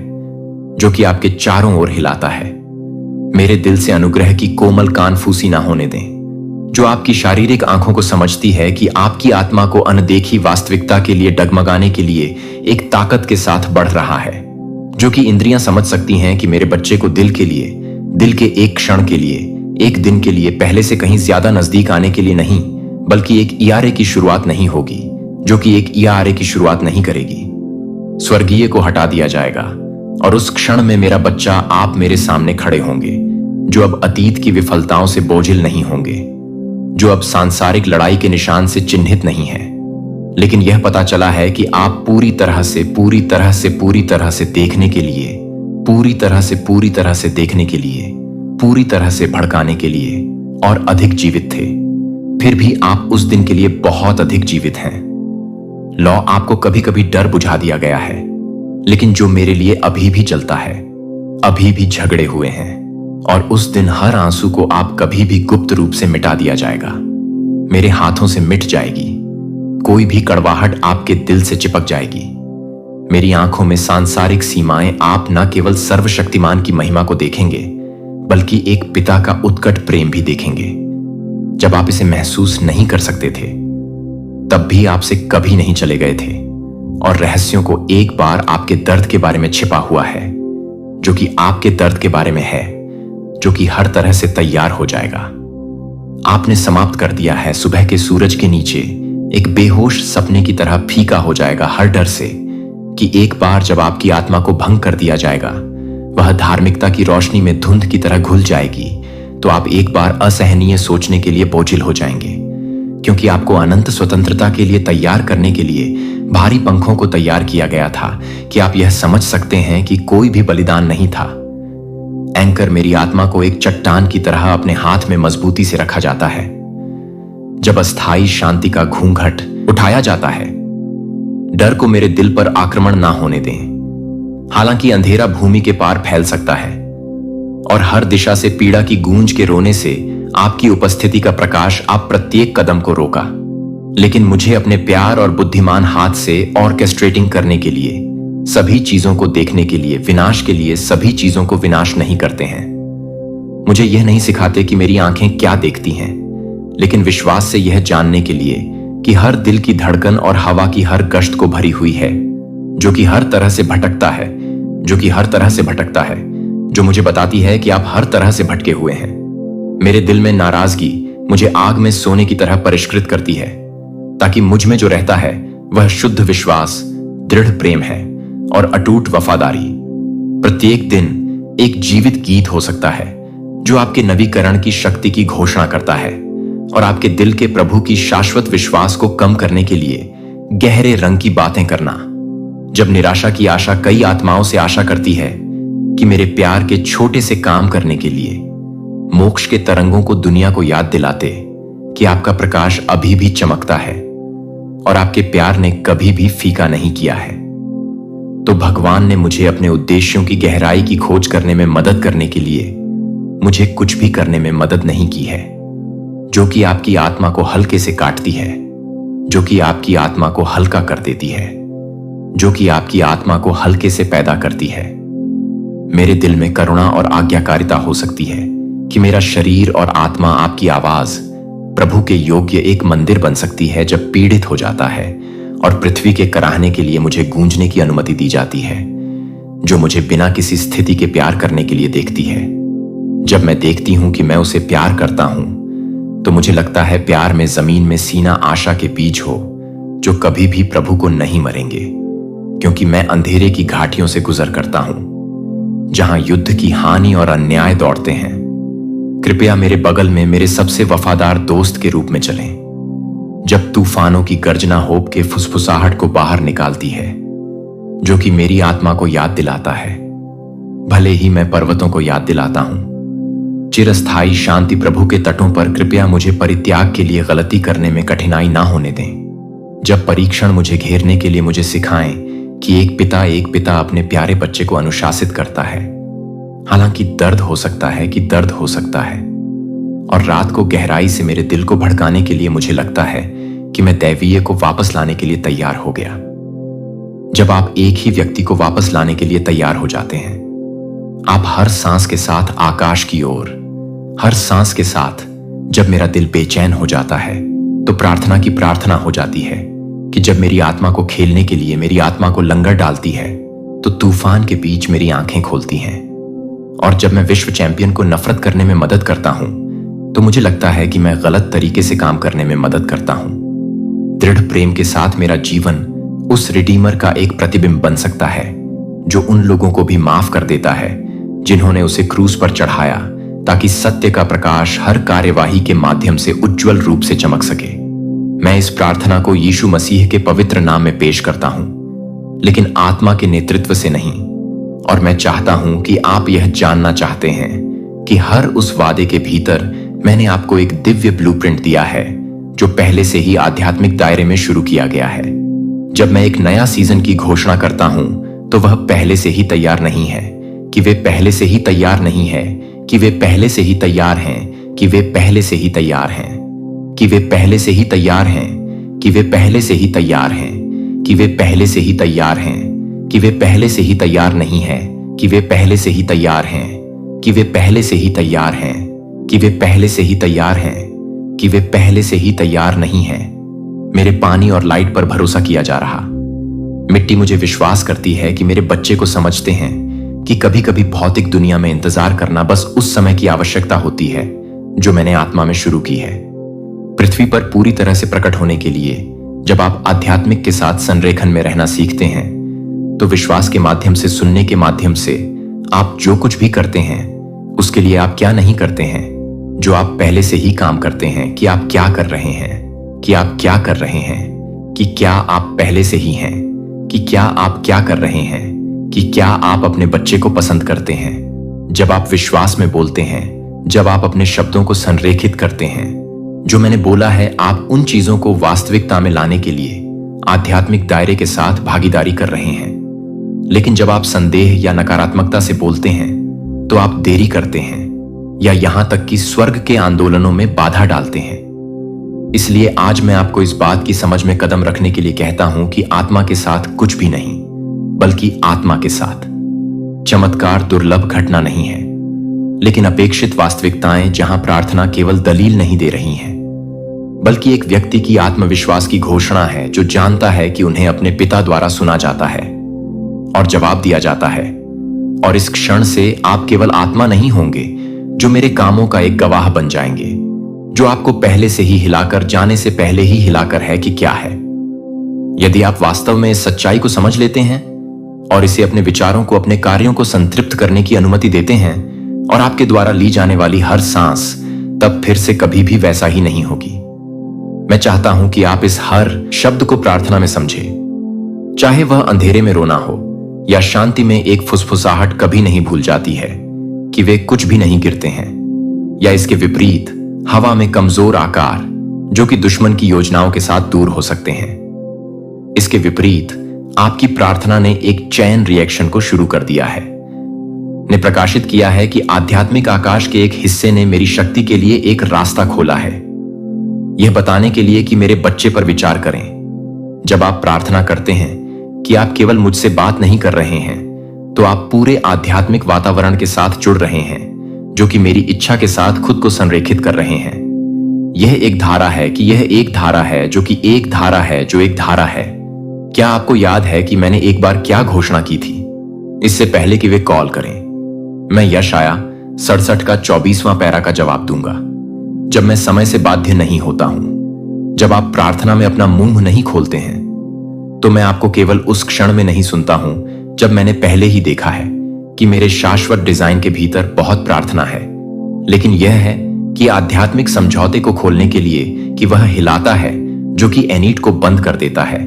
जो कि आपके चारों ओर हिलाता है। मेरे दिल से अनुग्रह की कोमल कानफूसी ना होने दें, जो आपकी शारीरिक आंखों को समझती है कि आपकी आत्मा को अनदेखी वास्तविकता के लिए डगमगाने के लिए एक ताकत के साथ बढ़ रहा है, जो कि इंद्रियां समझ सकती हैं कि मेरे बच्चे को दिल के लिए, दिल के एक क्षण के लिए, एक दिन के लिए पहले से कहीं ज्यादा नजदीक आने के लिए नहीं, बल्कि एक इयारे की शुरुआत नहीं होगी, जो कि एक इयारे की शुरुआत नहीं करेगी। स्वर्गीय को हटा दिया जाएगा, और उस क्षण में मेरा बच्चा, आप मेरे सामने खड़े होंगे, जो अब अतीत की विफलताओं से बोझिल नहीं होंगे, जो अब सांसारिक लड़ाई के निशान से चिन्हित नहीं है, लेकिन यह पता चला है कि आप पूरी तरह से देखने के लिए, पूरी तरह से देखने के लिए, पूरी तरह से भड़काने के लिए और अधिक जीवित थे। फिर भी आप उस दिन के लिए बहुत अधिक जीवित हैं। लौ आपको कभी कभी डर बुझा दिया गया है, लेकिन जो मेरे लिए अभी भी चलता है, अभी भी झगड़े हुए हैं, और उस दिन हर आंसू को आप कभी भी गुप्त रूप से मिटा दिया जाएगा, मेरे हाथों से मिट जाएगी। कोई भी कड़वाहट आपके दिल से चिपक जाएगी। मेरी आंखों में सांसारिक सीमाएं, आप न केवल सर्वशक्तिमान की महिमा को देखेंगे, बल्कि एक पिता का उत्कट प्रेम भी देखेंगे। जब आप इसे महसूस नहीं कर सकते थे, तब भी आपसे कभी नहीं चले गए थे, और रहस्यों को एक बार आपके दर्द के बारे में छिपा हुआ है, जो कि आपके दर्द के बारे में है, जो कि हर तरह से तैयार हो जाएगा। आपने समाप्त कर दिया है सुबह के सूरज के नीचे एक बेहोश सपने की तरह फीका हो जाएगा हर डर से कि एक बार जब आपकी आत्मा को भंग कर दिया जाएगा, वह धार्मिकता की रोशनी में धुंध की तरह घुल जाएगी, तो आप एक बार असहनीय सोचने के लिए बोझिल हो जाएंगे, क्योंकि आपको अनंत स्वतंत्रता के लिए तैयार करने के लिए भारी पंखों को तैयार किया गया था कि आप यह समझ सकते हैं कि कोई भी बलिदान नहीं था। एंकर मेरी आत्मा को एक चट्टान की तरह अपने हाथ में मजबूती से रखा जाता है जब अस्थायी शांति का घूंघट उठाया जाता है। डर को मेरे दिल पर आक्रमण ना होने दें। हालांकि अंधेरा भूमि के पार फैल सकता है और हर दिशा से पीड़ा की गूंज के रोने से आपकी उपस्थिति का प्रकाश आप प्रत्येक कदम को रोका, लेकिन मुझे अपने प्यार और बुद्धिमान हाथ से ऑर्केस्ट्रेटिंग करने के लिए, सभी चीजों को देखने के लिए, विनाश के लिए सभी चीजों को विनाश नहीं करते हैं। मुझे यह नहीं सिखाते कि मेरी आंखें क्या देखती हैं, लेकिन विश्वास से यह जानने के लिए कि हर दिल की धड़कन और हवा की हर गश्त को भरी हुई है, जो कि हर तरह से भटकता है, जो मुझे बताती है कि आप हर तरह से भटके हुए हैं। मेरे दिल में नाराजगी मुझे आग में सोने की तरह परिष्कृत करती है, ताकि मुझ में जो रहता है वह शुद्ध विश्वास, दृढ़ प्रेम है और अटूट वफादारी। प्रत्येक दिन एक जीवित गीत हो सकता है जो आपके नवीकरण की शक्ति की घोषणा करता है और आपके दिल के प्रभु की शाश्वत विश्वास को कम करने के लिए गहरे रंग की बातें करना। जब निराशा की आशा कई आत्माओं से आशा करती है कि मेरे प्यार के छोटे से काम करने के लिए मोक्ष के तरंगों को दुनिया को याद दिलाते कि आपका प्रकाश अभी भी चमकता है और आपके प्यार ने कभी भी फीका नहीं किया है, तो भगवान ने मुझे अपने उद्देश्यों की गहराई की खोज करने में मदद करने के लिए मुझे कुछ भी करने में मदद नहीं की है, जो कि आपकी आत्मा को हल्के से काटती है, जो कि आपकी आत्मा को हल्का कर देती है, जो कि आपकी आत्मा को हल्के से पैदा करती है। मेरे दिल में करुणा और आज्ञाकारिता हो सकती है कि मेरा शरीर और आत्मा आपकी आवाज प्रभु के योग्य एक मंदिर बन सकती है जब पीड़ित हो जाता है और पृथ्वी के कराहने के लिए मुझे गूंजने की अनुमति दी जाती है, जो मुझे बिना किसी स्थिति के प्यार करने के लिए देखती है। जब मैं देखती हूं कि मैं उसे प्यार करता हूं, तो मुझे लगता है प्यार में जमीन में सीना आशा के बीज हो, जो कभी भी प्रभु को नहीं मरेंगे, क्योंकि मैं अंधेरे की घाटियों से गुजर करता हूं, जहां युद्ध की हानि और अन्याय दौड़ते हैं। कृपया मेरे बगल में मेरे सबसे वफादार दोस्त के रूप में चलें, जब तूफानों की गर्जना होप के फुसफुसाहट को बाहर निकालती है, जो कि मेरी आत्मा को याद दिलाता है, भले ही मैं पर्वतों को याद दिलाता हूं। चिरस्थायी शांति प्रभु के तटों पर कृपया मुझे परित्याग के लिए गलती करने में कठिनाई ना होने दें। जब परीक्षण मुझे घेरने के लिए मुझे सिखाएं कि एक पिता अपने प्यारे बच्चे को अनुशासित करता है, हालांकि दर्द हो सकता है, और रात को गहराई से मेरे दिल को भड़काने के लिए मुझे लगता है कि मैं दैवीय को वापस लाने के लिए तैयार हो गया। जब आप एक ही व्यक्ति को वापस लाने के लिए तैयार हो जाते हैं, आप हर सांस के साथ आकाश की ओर, हर सांस के साथ जब मेरा दिल बेचैन हो जाता है, तो प्रार्थना की प्रार्थना हो जाती है कि जब मेरी आत्मा को खेलने के लिए मेरी आत्मा को लंगर डालती है, तो तूफान के बीच मेरी आंखें खोलती हैं। और जब मैं विश्व चैंपियन को नफरत करने में मदद करता हूं, तो मुझे लगता है कि मैं गलत तरीके से काम करने में मदद करता हूं। दृढ़ प्रेम के साथ मेरा जीवन उस रिडीमर का एक प्रतिबिंब बन सकता है, जो उन लोगों को भी माफ कर देता है जिन्होंने उसे क्रूस पर चढ़ाया, ताकि सत्य का प्रकाश हर कार्यवाही के माध्यम से उज्जवल रूप से चमक सके। मैं इस प्रार्थना को यीशु मसीह के पवित्र नाम में पेश करता हूं, लेकिन आत्मा के नेतृत्व से नहीं। और मैं चाहता हूं कि आप यह जानना चाहते हैं कि हर उस वादे के भीतर मैंने आपको एक दिव्य ब्लूप्रिंट दिया है, जो पहले से ही आध्यात्मिक दायरे में शुरू किया गया है। जब मैं एक नया सीजन की घोषणा करता हूं, तो वह पहले से ही तैयार नहीं है कि वे पहले से ही तैयार नहीं है कि वे पहले से ही तैयार हैं कि वे पहले से ही तैयार हैं कि वे पहले से ही तैयार हैं कि वे पहले से ही तैयार हैं कि वे पहले से ही तैयार हैं कि वे पहले से ही तैयार नहीं है कि वे पहले से ही तैयार हैं कि वे पहले से ही तैयार हैं कि वे पहले से ही तैयार हैं कि वे पहले से ही तैयार नहीं है। मेरे पानी और लाइट पर भरोसा किया जा रहा। मिट्टी मुझे विश्वास करती है कि मेरे बच्चे को समझते हैं कि कभी कभी भौतिक दुनिया में इंतजार करना बस उस समय की आवश्यकता होती है जो मैंने आत्मा में शुरू की है। पृथ्वी पर पूरी तरह से प्रकट होने के लिए जब आप आध्यात्मिक के साथ संरेखन में रहना सीखते हैं, तो विश्वास के माध्यम से, सुनने के माध्यम से आप जो कुछ भी करते हैं, उसके लिए आप क्या नहीं करते हैं, जो आप पहले से ही काम करते हैं कि आप क्या कर रहे हैं, कि आप क्या कर रहे हैं, कि क्या आप पहले से ही हैं, कि क्या आप क्या कर रहे हैं, कि क्या आप अपने बच्चे को पसंद करते हैं। जब आप विश्वास में बोलते हैं, जब आप अपने शब्दों को संरेखित करते हैं, जो मैंने बोला है, आप उन चीजों को वास्तविकता में लाने के लिए आध्यात्मिक दायरे के साथ भागीदारी कर रहे हैं। लेकिन जब आप संदेह या नकारात्मकता से बोलते हैं, तो आप देरी करते हैं या यहां तक कि स्वर्ग के आंदोलनों में बाधा डालते हैं। इसलिए आज मैं आपको इस बात की समझ में कदम रखने के लिए कहता हूं कि आत्मा के साथ कुछ भी नहीं, बल्कि आत्मा के साथ चमत्कार दुर्लभ घटना नहीं है, लेकिन अपेक्षित वास्तविकताएं जहां प्रार्थना केवल दलील नहीं दे रही हैं, बल्कि एक व्यक्ति की आत्मविश्वास की घोषणा है जो जानता है कि उन्हें अपने पिता द्वारा सुना जाता है और जवाब दिया जाता है। और इस क्षण से आप केवल आत्मा नहीं होंगे जो मेरे कामों का एक गवाह बन जाएंगे, जो आपको पहले से ही हिलाकर, जाने से पहले ही हिलाकर है कि क्या है। यदि आप वास्तव में इस सच्चाई को समझ लेते हैं और इसे अपने विचारों को, अपने कार्यों को संतृप्त करने की अनुमति देते हैं, और आपके द्वारा ली जाने वाली हर सांस तब फिर से कभी भी वैसा ही नहीं होगी। मैं चाहता हूं कि आप इस हर शब्द को प्रार्थना में समझें। चाहे वह अंधेरे में रोना हो या शांति में एक फुसफुसाहट कभी नहीं भूल जाती है कि वे कुछ भी नहीं गिरते हैं, या इसके विपरीत हवा में कमजोर आकार जो कि दुश्मन की योजनाओं के साथ दूर हो सकते हैं। इसके विपरीत आपकी प्रार्थना ने एक चैन रिएक्शन को शुरू कर दिया है, ने प्रकाशित किया है कि आध्यात्मिक आकाश के एक हिस्से ने मेरी शक्ति के लिए एक रास्ता खोला है, यह बताने के लिए कि मेरे बच्चे पर विचार करें। जब आप प्रार्थना करते हैं कि आप केवल मुझसे बात नहीं कर रहे हैं, तो आप पूरे आध्यात्मिक वातावरण के साथ जुड़ रहे हैं जो कि मेरी इच्छा के साथ खुद को संरेखित कर रहे हैं। यह एक धारा है कि यह एक धारा है जो कि एक धारा है जो एक धारा है। क्या आपको याद है कि मैंने एक बार क्या घोषणा की थी? इससे पहले कि वे कॉल करें, मैं यशाया 67 का 24वां पैरा का जवाब दूंगा। जब मैं समय से बाध्य नहीं होता हूं, जब आप प्रार्थना में अपना मुंह नहीं खोलते हैं, तो मैं आपको केवल उस क्षण में नहीं सुनता हूं जब मैंने पहले ही देखा है कि मेरे शाश्वत डिजाइन के भीतर बहुत प्रार्थना है, लेकिन यह है कि आध्यात्मिक समझौते को खोलने के लिए कि वह हिलाता है जो कि एनीट को बंद कर देता है।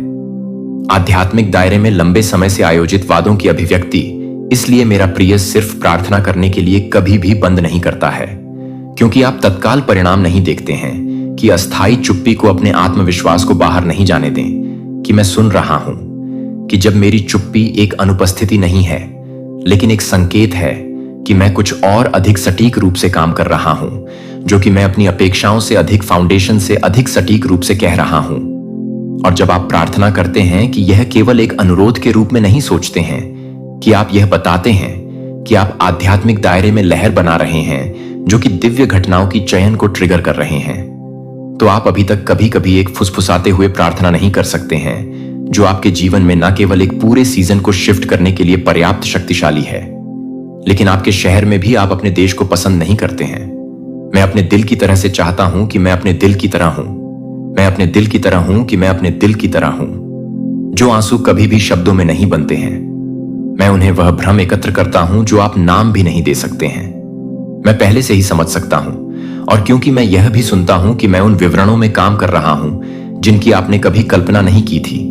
आध्यात्मिक दायरे में लंबे समय से आयोजित वादों की अभिव्यक्ति, इसलिए मेरा प्रिय सिर्फ प्रार्थना करने के लिए कभी भी बंद नहीं करता है, क्योंकि आप तत्काल परिणाम नहीं देखते हैं कि अस्थायी चुप्पी को अपने आत्मविश्वास को बाहर नहीं जाने दें कि मैं सुन रहा हूं, कि जब मेरी चुप्पी एक अनुपस्थिति नहीं है लेकिन एक संकेत है कि मैं कुछ और अधिक सटीक रूप से काम कर रहा हूं, जो कि मैं अपनी अपेक्षाओं से अधिक फाउंडेशन से अधिक सटीक रूप से कह रहा हूं। और जब आप प्रार्थना करते हैं कि यह केवल एक अनुरोध के रूप में नहीं सोचते हैं, कि आप यह बताते हैं कि आप आध्यात्मिक दायरे में लहर बना रहे हैं जो कि दिव्य घटनाओं की चयन को ट्रिगर कर रहे हैं, तो आप अभी तक कभी कभी एक फुसफुसाते हुए प्रार्थना नहीं कर सकते हैं जो आपके जीवन में न केवल एक पूरे सीजन को शिफ्ट करने के लिए पर्याप्त शक्तिशाली है, लेकिन आपके शहर में भी आप अपने देश को पसंद नहीं करते हैं। मैं अपने दिल की तरह से चाहता हूं कि मैं अपने दिल की तरह हूं, मैं अपने दिल की तरह हूं कि मैं अपने दिल की तरह हूं। जो आंसू कभी भी शब्दों में नहीं बनते हैं, मैं उन्हें वह भ्रम एकत्र करता हूं जो आप नाम भी नहीं दे सकते हैं। मैं पहले से ही समझ सकता हूं, और क्योंकि मैं यह भी सुनता हूं कि मैं उन विवरणों में काम कर रहा हूं जिनकी आपने कभी कल्पना नहीं की थी,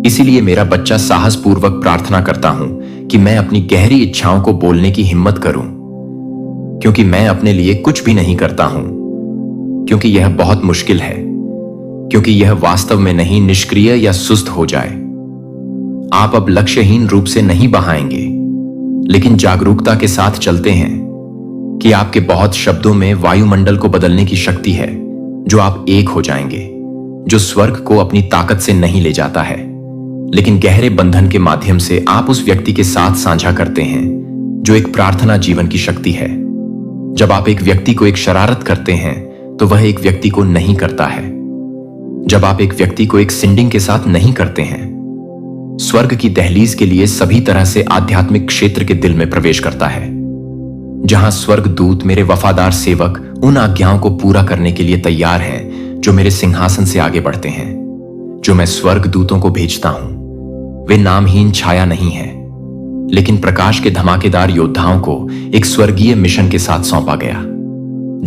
इसीलिए मेरा बच्चा साहसपूर्वक प्रार्थना करता हूं कि मैं अपनी गहरी इच्छाओं को बोलने की हिम्मत करूं, क्योंकि मैं अपने लिए कुछ भी नहीं करता हूं, क्योंकि यह बहुत मुश्किल है, क्योंकि यह वास्तव में नहीं निष्क्रिय या सुस्त हो जाए। आप अब लक्ष्यहीन रूप से नहीं बहाएंगे, लेकिन जागरूकता के साथ चलते हैं कि आपके बहुत शब्दों में वायुमंडल को बदलने की शक्ति है, जो आप एक हो जाएंगे, जो स्वर्ग को अपनी ताकत से नहीं ले जाता है, लेकिन गहरे बंधन के माध्यम से आप उस व्यक्ति के साथ साझा करते हैं जो एक प्रार्थना जीवन की शक्ति है। जब आप एक व्यक्ति को एक शरारत करते हैं तो वह एक व्यक्ति को नहीं करता है। जब आप एक व्यक्ति को एक सिंडिंग के साथ नहीं करते हैं, स्वर्ग की दहलीज के लिए सभी तरह से आध्यात्मिक क्षेत्र के दिल में प्रवेश करता है, जहां स्वर्ग दूत मेरे वफादार सेवक उन आज्ञाओं को पूरा करने के लिए तैयार हैं जो मेरे सिंहासन से आगे बढ़ते हैं। जो मैं स्वर्ग दूतों को भेजता हूं, वे नामहीन छाया नहीं है, लेकिन प्रकाश के धमाकेदार योद्धाओं को एक स्वर्गीय मिशन के साथ सौंपा गया,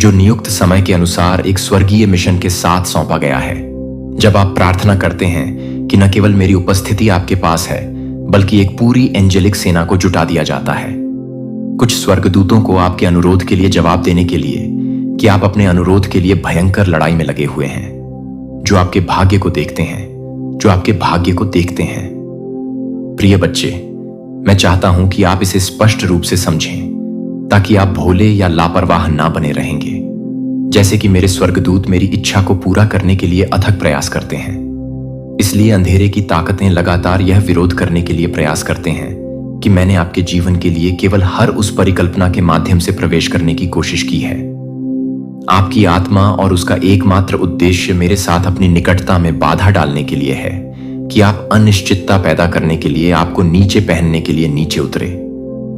जो नियुक्त समय के अनुसार एक स्वर्गीय मिशन के साथ सौंपा गया है। जब आप प्रार्थना करते हैं कि न केवल मेरी उपस्थिति आपके पास है, बल्कि एक पूरी एंजेलिक सेना को जुटा दिया जाता है। कुछ स्वर्गदूतों को आपके अनुरोध के लिए जवाब देने के लिए कि आप अपने अनुरोध के लिए भयंकर लड़ाई में लगे हुए हैं, जो आपके भाग्य को देखते हैं, जो आपके भाग्य को देखते हैं। प्रिय बच्चे, मैं चाहता हूं कि आप इसे स्पष्ट रूप से समझें, ताकि आप भोले या लापरवाह ना बने रहेंगे, जैसे कि मेरे स्वर्गदूत मेरी इच्छा को पूरा करने के लिए अथक प्रयास करते हैं। इसलिए अंधेरे की ताकतें लगातार यह विरोध करने के लिए प्रयास करते हैं कि मैंने आपके जीवन के लिए केवल हर उस परिकल्पना के माध्यम से प्रवेश करने की कोशिश की है। आपकी आत्मा और उसका एकमात्र उद्देश्य मेरे साथ अपनी निकटता में बाधा डालने के लिए है कि आप अनिश्चितता पैदा करने के लिए आपको नीचे पहनने के लिए नीचे उतरे,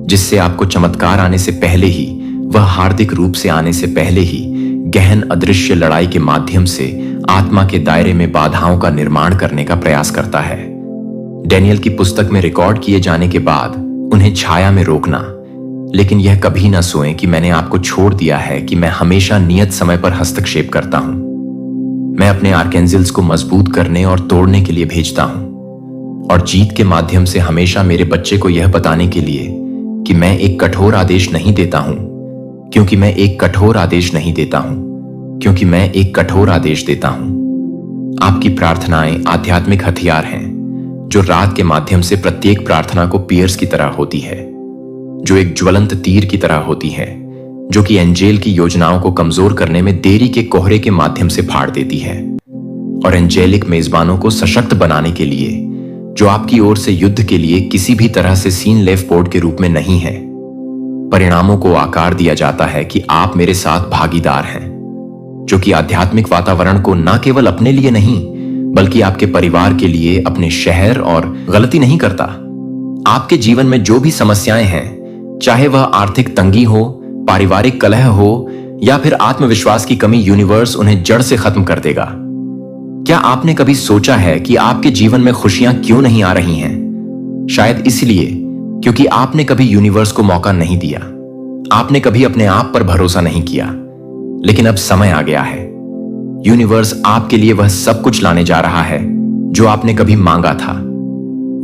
जिससे आपको चमत्कार आने से पहले ही, वह हार्दिक रूप से आने से पहले ही गहन अदृश्य लड़ाई के माध्यम से आत्मा के दायरे में बाधाओं का निर्माण करने का प्रयास करता है। डैनियल की पुस्तक में रिकॉर्ड किए जाने के बाद उन्हें छाया में रोकना, लेकिन यह कभी ना सोएं कि मैंने आपको छोड़ दिया है कि मैं हमेशा नियत समय पर हस्तक्षेप करता हूं। मैं अपने आर्केंजिल्स को मजबूत करने और तोड़ने के लिए भेजता हूं, और जीत के माध्यम से हमेशा मेरे बच्चे को यह बताने के लिए कि मैं एक कठोर आदेश नहीं देता हूं, क्योंकि मैं एक कठोर आदेश नहीं देता हूं, क्योंकि मैं एक कठोर आदेश देता हूं। आपकी प्रार्थनाएं आध्यात्मिक हथियार हैं, जो रात के माध्यम से प्रत्येक प्रार्थना को पियर्स की तरह होती है, जो एक ज्वलंत तीर की तरह होती है, जो कि एंजेल की योजनाओं को कमजोर करने में देरी के कोहरे के माध्यम से फाड़ देती है, और एंजेलिक मेजबानों को सशक्त बनाने के लिए, जो आपकी ओर से युद्ध के लिए किसी भी तरह से सीन लेफ बोर्ड के रूप में नहीं है। परिणामों को आकार दिया जाता है कि आप मेरे साथ भागीदार हैं, जो कि आध्यात्मिक वातावरण को न केवल अपने लिए नहीं बल्कि आपके परिवार के लिए, अपने शहर और गलती नहीं करता। आपके जीवन में जो भी समस्याएं हैं, चाहे वह आर्थिक तंगी हो, पारिवारिक कलह हो या फिर आत्मविश्वास की कमी, यूनिवर्स उन्हें जड़ से खत्म कर देगा। क्या आपने कभी सोचा है कि आपके जीवन में खुशियां क्यों नहीं आ रही हैं? शायद इसलिए क्योंकि आपने कभी यूनिवर्स को मौका नहीं दिया। आपने कभी अपने आप पर भरोसा नहीं किया। लेकिन अब समय आ गया है। यूनिवर्स आपके लिए वह सब कुछ लाने जा रहा है जो आपने कभी मांगा था।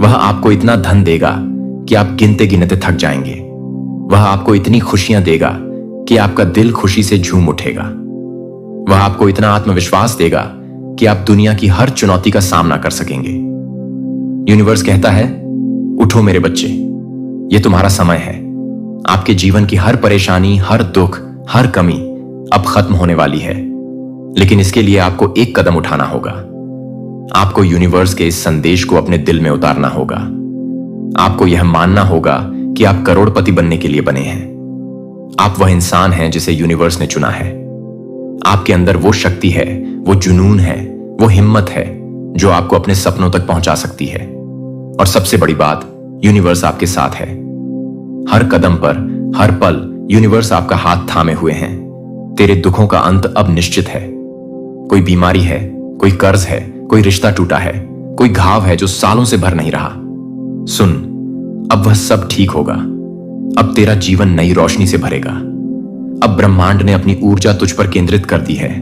वह आपको इतना धन देगा कि आप गिनते गिनते थक जाएंगे। वह आपको इतनी खुशियां देगा कि आपका दिल खुशी से झूम उठेगा। वह आपको इतना आत्मविश्वास देगा कि आप दुनिया की हर चुनौती का सामना कर सकेंगे। यूनिवर्स कहता है, उठो मेरे बच्चे, यह तुम्हारा समय है। आपके जीवन की हर परेशानी, हर दुख, हर कमी अब खत्म होने वाली है। लेकिन इसके लिए आपको एक कदम उठाना होगा। आपको यूनिवर्स के इस संदेश को अपने दिल में उतारना होगा। आपको यह मानना होगा कि आप करोड़पति बनने के लिए बने हैं। आप वह इंसान हैं जिसे यूनिवर्स ने चुना है। आपके अंदर वो शक्ति है, वो जुनून है, वो हिम्मत है जो आपको अपने सपनों तक पहुंचा सकती है। और सबसे बड़ी बात, यूनिवर्स आपके साथ है। हर कदम पर, हर पल यूनिवर्स आपका हाथ थामे हुए हैं। तेरे दुखों का अंत अब निश्चित है। कोई बीमारी है, कोई कर्ज है, कोई रिश्ता टूटा है, कोई घाव है जो सालों से भर नहीं रहा। सुन, अब वह सब ठीक होगा। अब तेरा जीवन नई रोशनी से भरेगा। अब ब्रह्मांड ने अपनी ऊर्जा तुझ पर केंद्रित कर दी है।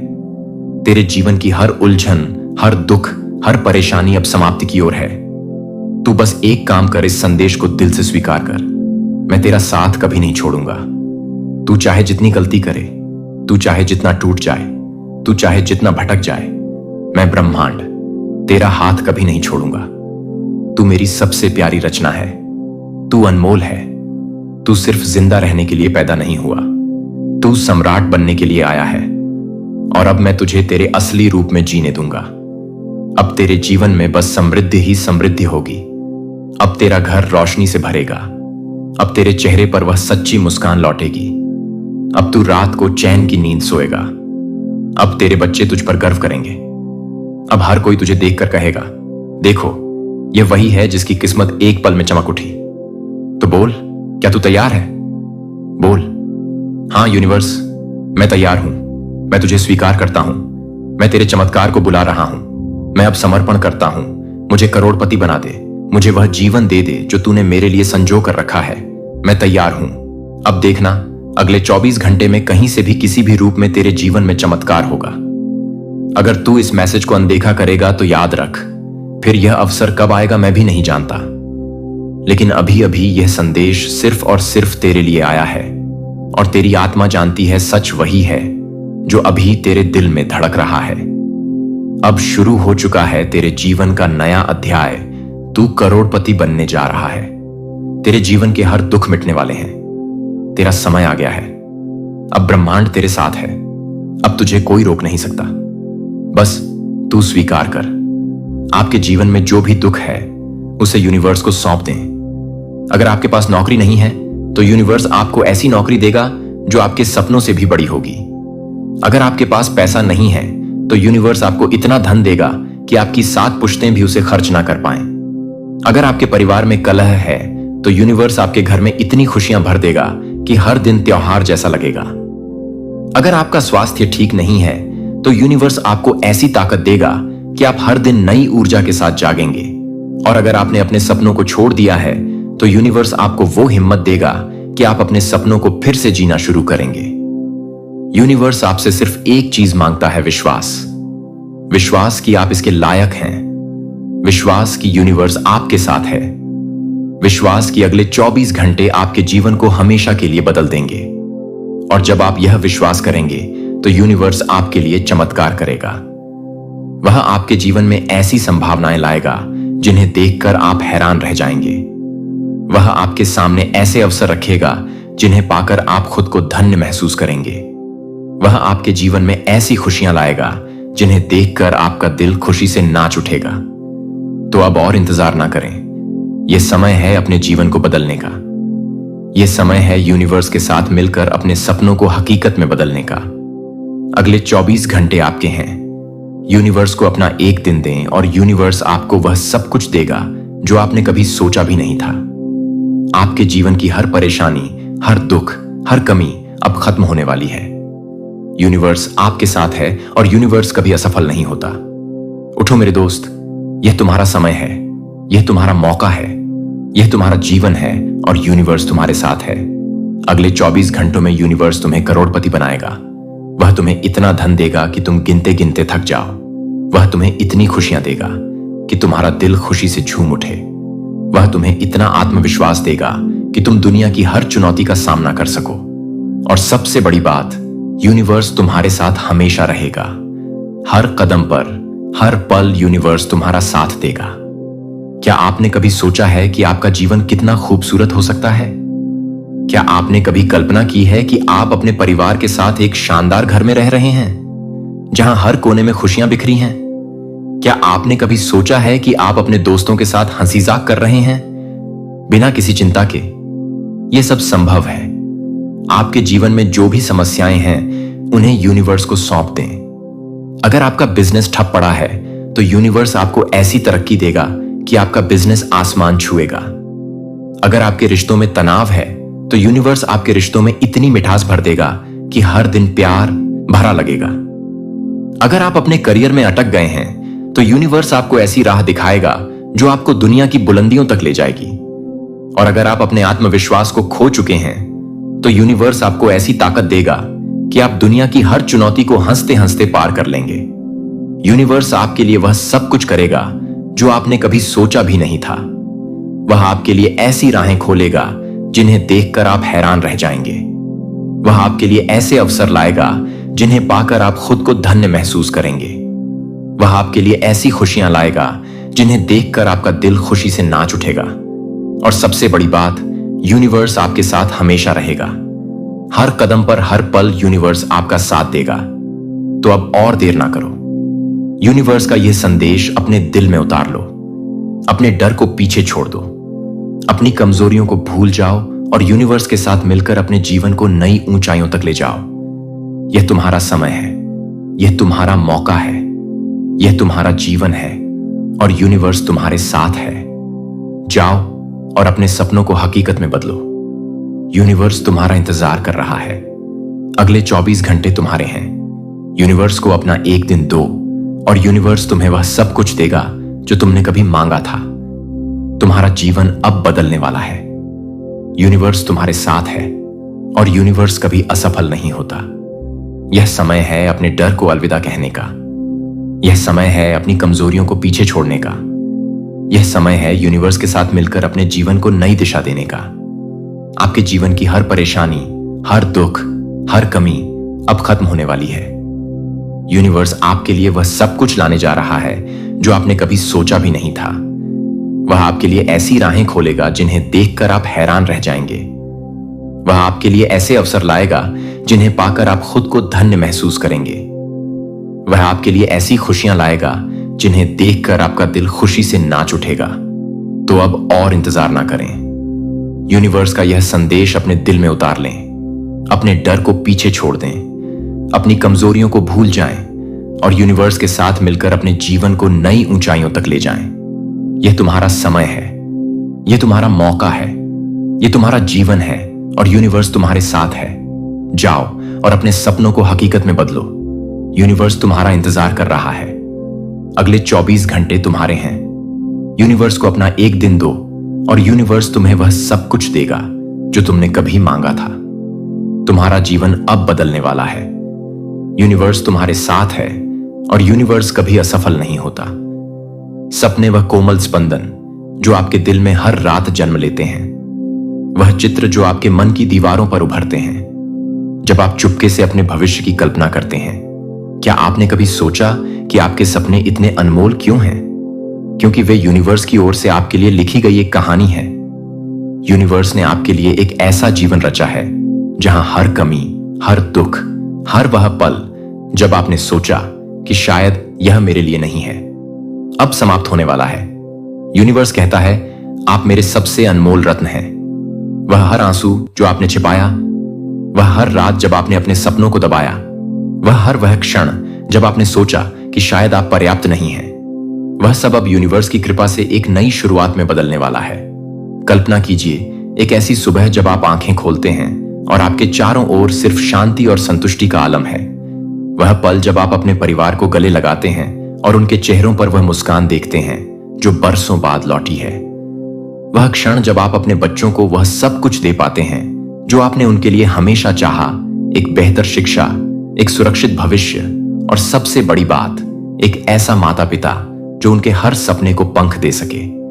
तेरे जीवन की हर उलझन, हर दुख, हर परेशानी अब समाप्ति की ओर है। तू बस एक काम कर, इस संदेश को दिल से स्वीकार कर। मैं तेरा साथ कभी नहीं छोड़ूंगा। तू चाहे जितनी गलती करे, तू चाहे जितना टूट जाए, तू चाहे जितना भटक जाए, मैं ब्रह्मांड तेरा हाथ कभी नहीं छोड़ूंगा। तू मेरी सबसे प्यारी रचना है। तू अनमोल है। तू सिर्फ जिंदा रहने के लिए पैदा नहीं हुआ, तू सम्राट बनने के लिए आया है। और अब मैं तुझे तेरे असली रूप में जीने दूंगा। अब तेरे जीवन में बस समृद्धि ही समृद्धि होगी। अब तेरा घर रोशनी से भरेगा। अब तेरे चेहरे पर वह सच्ची मुस्कान लौटेगी। अब तू रात को चैन की नींद सोएगा। अब तेरे बच्चे तुझ पर गर्व करेंगे। अब हर कोई तुझे देखकर कहेगा, देखो, यह वही है जिसकी किस्मत एक पल में चमक उठी। तो बोल, क्या तू तैयार है? बोल, हां यूनिवर्स, मैं तैयार हूं। मैं तुझे स्वीकार करता हूं। मैं तेरे चमत्कार को बुला रहा हूं। मैं अब समर्पण करता हूं। मुझे करोड़पति बना दे। मुझे वह जीवन दे दे जो तूने मेरे लिए संजो कर रखा है। मैं तैयार हूं। अब देखना, अगले 24 घंटे में कहीं से भी किसी भी रूप में तेरे जीवन में चमत्कार होगा। अगर तू इस मैसेज को अनदेखा करेगा तो याद रख, फिर यह अवसर कब आएगा मैं भी नहीं जानता। लेकिन अभी अभी यह संदेश सिर्फ और सिर्फ तेरे लिए आया है, और तेरी आत्मा जानती है सच वही है जो अभी तेरे दिल में धड़क रहा है। अब शुरू हो चुका है तेरे जीवन का नया अध्याय। तू करोड़पति बनने जा रहा है। तेरे जीवन के हर दुख मिटने वाले हैं। तेरा समय आ गया है। अब ब्रह्मांड तेरे साथ है। अब तुझे कोई रोक नहीं सकता। बस तू स्वीकार कर। आपके जीवन में जो भी दुख है उसे यूनिवर्स को सौंप दें। अगर आपके पास नौकरी नहीं है तो यूनिवर्स आपको ऐसी नौकरी देगा जो आपके सपनों से भी बड़ी होगी। अगर आपके पास पैसा नहीं है तो यूनिवर्स आपको इतना धन देगा कि आपकी 7 पुश्तें भी उसे खर्च ना कर पाएं। अगर आपके परिवार में कलह है तो यूनिवर्स आपके घर में इतनी खुशियां भर देगा कि हर दिन त्योहार जैसा लगेगा। अगर आपका स्वास्थ्य ठीक नहीं है तो यूनिवर्स आपको ऐसी ताकत देगा कि आप हर दिन नई ऊर्जा के साथ जागेंगे। और अगर आपने अपने सपनों को छोड़ दिया है तो यूनिवर्स आपको वो हिम्मत देगा कि आप अपने सपनों को फिर से जीना शुरू करेंगे। यूनिवर्स आपसे सिर्फ एक चीज मांगता है, विश्वास। विश्वास कि आप इसके लायक हैं। विश्वास कि यूनिवर्स आपके साथ है। विश्वास कि अगले 24 घंटे आपके जीवन को हमेशा के लिए बदल देंगे। और जब आप यह विश्वास करेंगे तो यूनिवर्स आपके लिए चमत्कार करेगा। वह आपके जीवन में ऐसी संभावनाएं लाएगा जिन्हें देखकर आप हैरान रह जाएंगे। वह आपके सामने ऐसे अवसर रखेगा जिन्हें पाकर आप खुद को धन्य महसूस करेंगे। वह आपके जीवन में ऐसी खुशियां लाएगा जिन्हें देखकर आपका दिल खुशी से नाच उठेगा। तो अब और इंतजार ना करें। यह समय है अपने जीवन को बदलने का। यह समय है यूनिवर्स के साथ मिलकर अपने सपनों को हकीकत में बदलने का। अगले 24 घंटे आपके हैं। यूनिवर्स को अपना एक दिन दें और यूनिवर्स आपको वह सब कुछ देगा जो आपने कभी सोचा भी नहीं था। आपके जीवन की हर परेशानी, हर दुख, हर कमी अब खत्म होने वाली है। यूनिवर्स आपके साथ है और यूनिवर्स कभी असफल नहीं होता। उठो मेरे दोस्त, यह तुम्हारा समय है, यह तुम्हारा मौका है, यह तुम्हारा जीवन है और यूनिवर्स तुम्हारे साथ है। अगले 24 घंटों में यूनिवर्स तुम्हें करोड़पति बनाएगा। वह तुम्हें इतना धन देगा कि तुम गिनते गिनते थक जाओ। वह तुम्हें इतनी खुशियां देगा कि तुम्हारा दिल खुशी से झूम उठे। वह तुम्हें इतना आत्मविश्वास देगा कि तुम दुनिया की हर चुनौती का सामना कर सको। और सबसे बड़ी बात, यूनिवर्स तुम्हारे साथ हमेशा रहेगा। हर कदम पर, हर पल यूनिवर्स तुम्हारा साथ देगा। क्या आपने कभी सोचा है कि आपका जीवन कितना खूबसूरत हो सकता है? क्या आपने कभी कल्पना की है कि आप अपने परिवार के साथ एक शानदार घर में रह रहे हैं, जहां हर कोने में खुशियां बिखरी हैं? क्या आपने कभी सोचा है कि आप अपने दोस्तों के साथ हंसी मजाक कर रहे हैं, बिना किसी चिंता के? यह सब संभव है। आपके जीवन में जो भी समस्याएं हैं, उन्हें यूनिवर्स को सौंप दें। अगर आपका बिजनेस ठप पड़ा है, तो यूनिवर्स आपको ऐसी तरक्की देगा कि आपका बिजनेस आसमान छुएगा। अगर आपके रिश्तों में तनाव है, तो यूनिवर्स आपके रिश्तों में इतनी मिठास भर देगा कि हर दिन प्यार भरा लगेगा। अगर आप अपने करियर में अटक गए हैं, तो यूनिवर्स आपको ऐसी राह दिखाएगा जो आपको दुनिया की बुलंदियों तक ले जाएगी। और अगर आप अपने आत्मविश्वास को खो चुके हैं, तो यूनिवर्स आपको ऐसी ताकत देगा कि आप दुनिया की हर चुनौती को हंसते हंसते पार कर लेंगे। यूनिवर्स आपके लिए वह सब कुछ करेगा जो आपने कभी सोचा भी नहीं था। वह आपके लिए ऐसी राहें खोलेगा जिन्हें देखकर आप हैरान रह जाएंगे। वह आपके लिए ऐसे अवसर लाएगा जिन्हें पाकर आप खुद को धन्य महसूस करेंगे। वह आपके लिए ऐसी खुशियां लाएगा जिन्हें देखकर आपका दिल खुशी से नाच उठेगा। और सबसे बड़ी बात, यूनिवर्स आपके साथ हमेशा रहेगा। हर कदम पर, हर पल यूनिवर्स आपका साथ देगा। तो अब और देर ना करो। यूनिवर्स का यह संदेश अपने दिल में उतार लो। अपने डर को पीछे छोड़ दो। अपनी कमजोरियों को भूल जाओ और यूनिवर्स के साथ मिलकर अपने जीवन को नई ऊंचाइयों तक ले जाओ। यह तुम्हारा समय है, यह तुम्हारा मौका है, यह तुम्हारा जीवन है और यूनिवर्स तुम्हारे साथ है। जाओ और अपने सपनों को हकीकत में बदलो। यूनिवर्स तुम्हारा इंतजार कर रहा है। अगले 24 घंटे तुम्हारे हैं। यूनिवर्स को अपना एक दिन दो और यूनिवर्स तुम्हें वह सब कुछ देगा जो तुमने कभी मांगा था। तुम्हारा जीवन अब बदलने वाला है। यूनिवर्स तुम्हारे साथ है और यूनिवर्स कभी असफल नहीं होता। यह समय है अपने डर को अलविदा कहने का। यह समय है अपनी कमजोरियों को पीछे छोड़ने का। यह समय है यूनिवर्स के साथ मिलकर अपने जीवन को नई दिशा देने का। आपके जीवन की हर परेशानी, हर दुख, हर कमी अब खत्म होने वाली है। यूनिवर्स आपके लिए वह सब कुछ लाने जा रहा है जो आपने कभी सोचा भी नहीं था। वह आपके लिए ऐसी राहें खोलेगा जिन्हें देखकर आप हैरान रह जाएंगे। वह आपके लिए ऐसे अवसर लाएगा जिन्हें पाकर आप खुद को धन्य महसूस करेंगे। वह आपके लिए ऐसी खुशियां लाएगा जिन्हें देखकर आपका दिल खुशी से नाच उठेगा। तो अब और इंतजार ना करें। यूनिवर्स का यह संदेश अपने दिल में उतार लें। अपने डर को पीछे छोड़ दें। अपनी कमजोरियों को भूल जाएं और यूनिवर्स के साथ मिलकर अपने जीवन को नई ऊंचाइयों तक ले जाएं। यह तुम्हारा समय है, यह तुम्हारा मौका है, यह तुम्हारा जीवन है और यूनिवर्स तुम्हारे साथ है। जाओ और अपने सपनों को हकीकत में बदलो। यूनिवर्स तुम्हारा इंतजार कर रहा है। अगले 24 घंटे तुम्हारे हैं। यूनिवर्स को अपना एक दिन दो और यूनिवर्स तुम्हें वह सब कुछ देगा जो तुमने कभी मांगा था। तुम्हारा जीवन अब बदलने वाला है। यूनिवर्स तुम्हारे साथ है और यूनिवर्स कभी असफल नहीं होता। सपने वह कोमल स्पंदन जो आपके दिल में हर रात जन्म लेते हैं, वह चित्र जो आपके मन की दीवारों पर उभरते हैं जब आप चुपके से अपने भविष्य की कल्पना करते हैं। क्या आपने कभी सोचा कि आपके सपने इतने अनमोल क्यों हैं? क्योंकि वे यूनिवर्स की ओर से आपके लिए लिखी गई एक कहानी है। यूनिवर्स ने आपके लिए एक ऐसा जीवन रचा है जहां हर कमी, हर दुख, हर वह पल जब आपने सोचा कि शायद यह मेरे लिए नहीं है, अब समाप्त होने वाला है। यूनिवर्स कहता है, आप मेरे सबसे अनमोल रत्न हैं। वह हर आंसू जो आपने छिपाया, वह हर रात जब आपने अपने सपनों को दबाया, वह क्षण जब आपने सोचा कि शायद आप पर्याप्त नहीं हैं, वह सब अब यूनिवर्स की कृपा से एक नई शुरुआत में बदलने वाला है। कल्पना कीजिए एक ऐसी सुबह जब आप आंखें खोलते हैं और आपके चारों ओर सिर्फ शांति और संतुष्टि का आलम है। वह पल जब आप अपने परिवार को गले लगाते हैं और उनके चेहरों पर वह मुस्कान देखते हैं जो बरसों बाद लौटी है। वह क्षण जब आप अपने बच्चों को वह सब कुछ दे पाते हैं जो आपने उनके लिए हमेशा चाहा, एक बेहतर शिक्षा, एक सुरक्षित भविष्य और सबसे बड़ी बात, एक ऐसा माता पिता जो उनके हर सपने को पंख दे सके।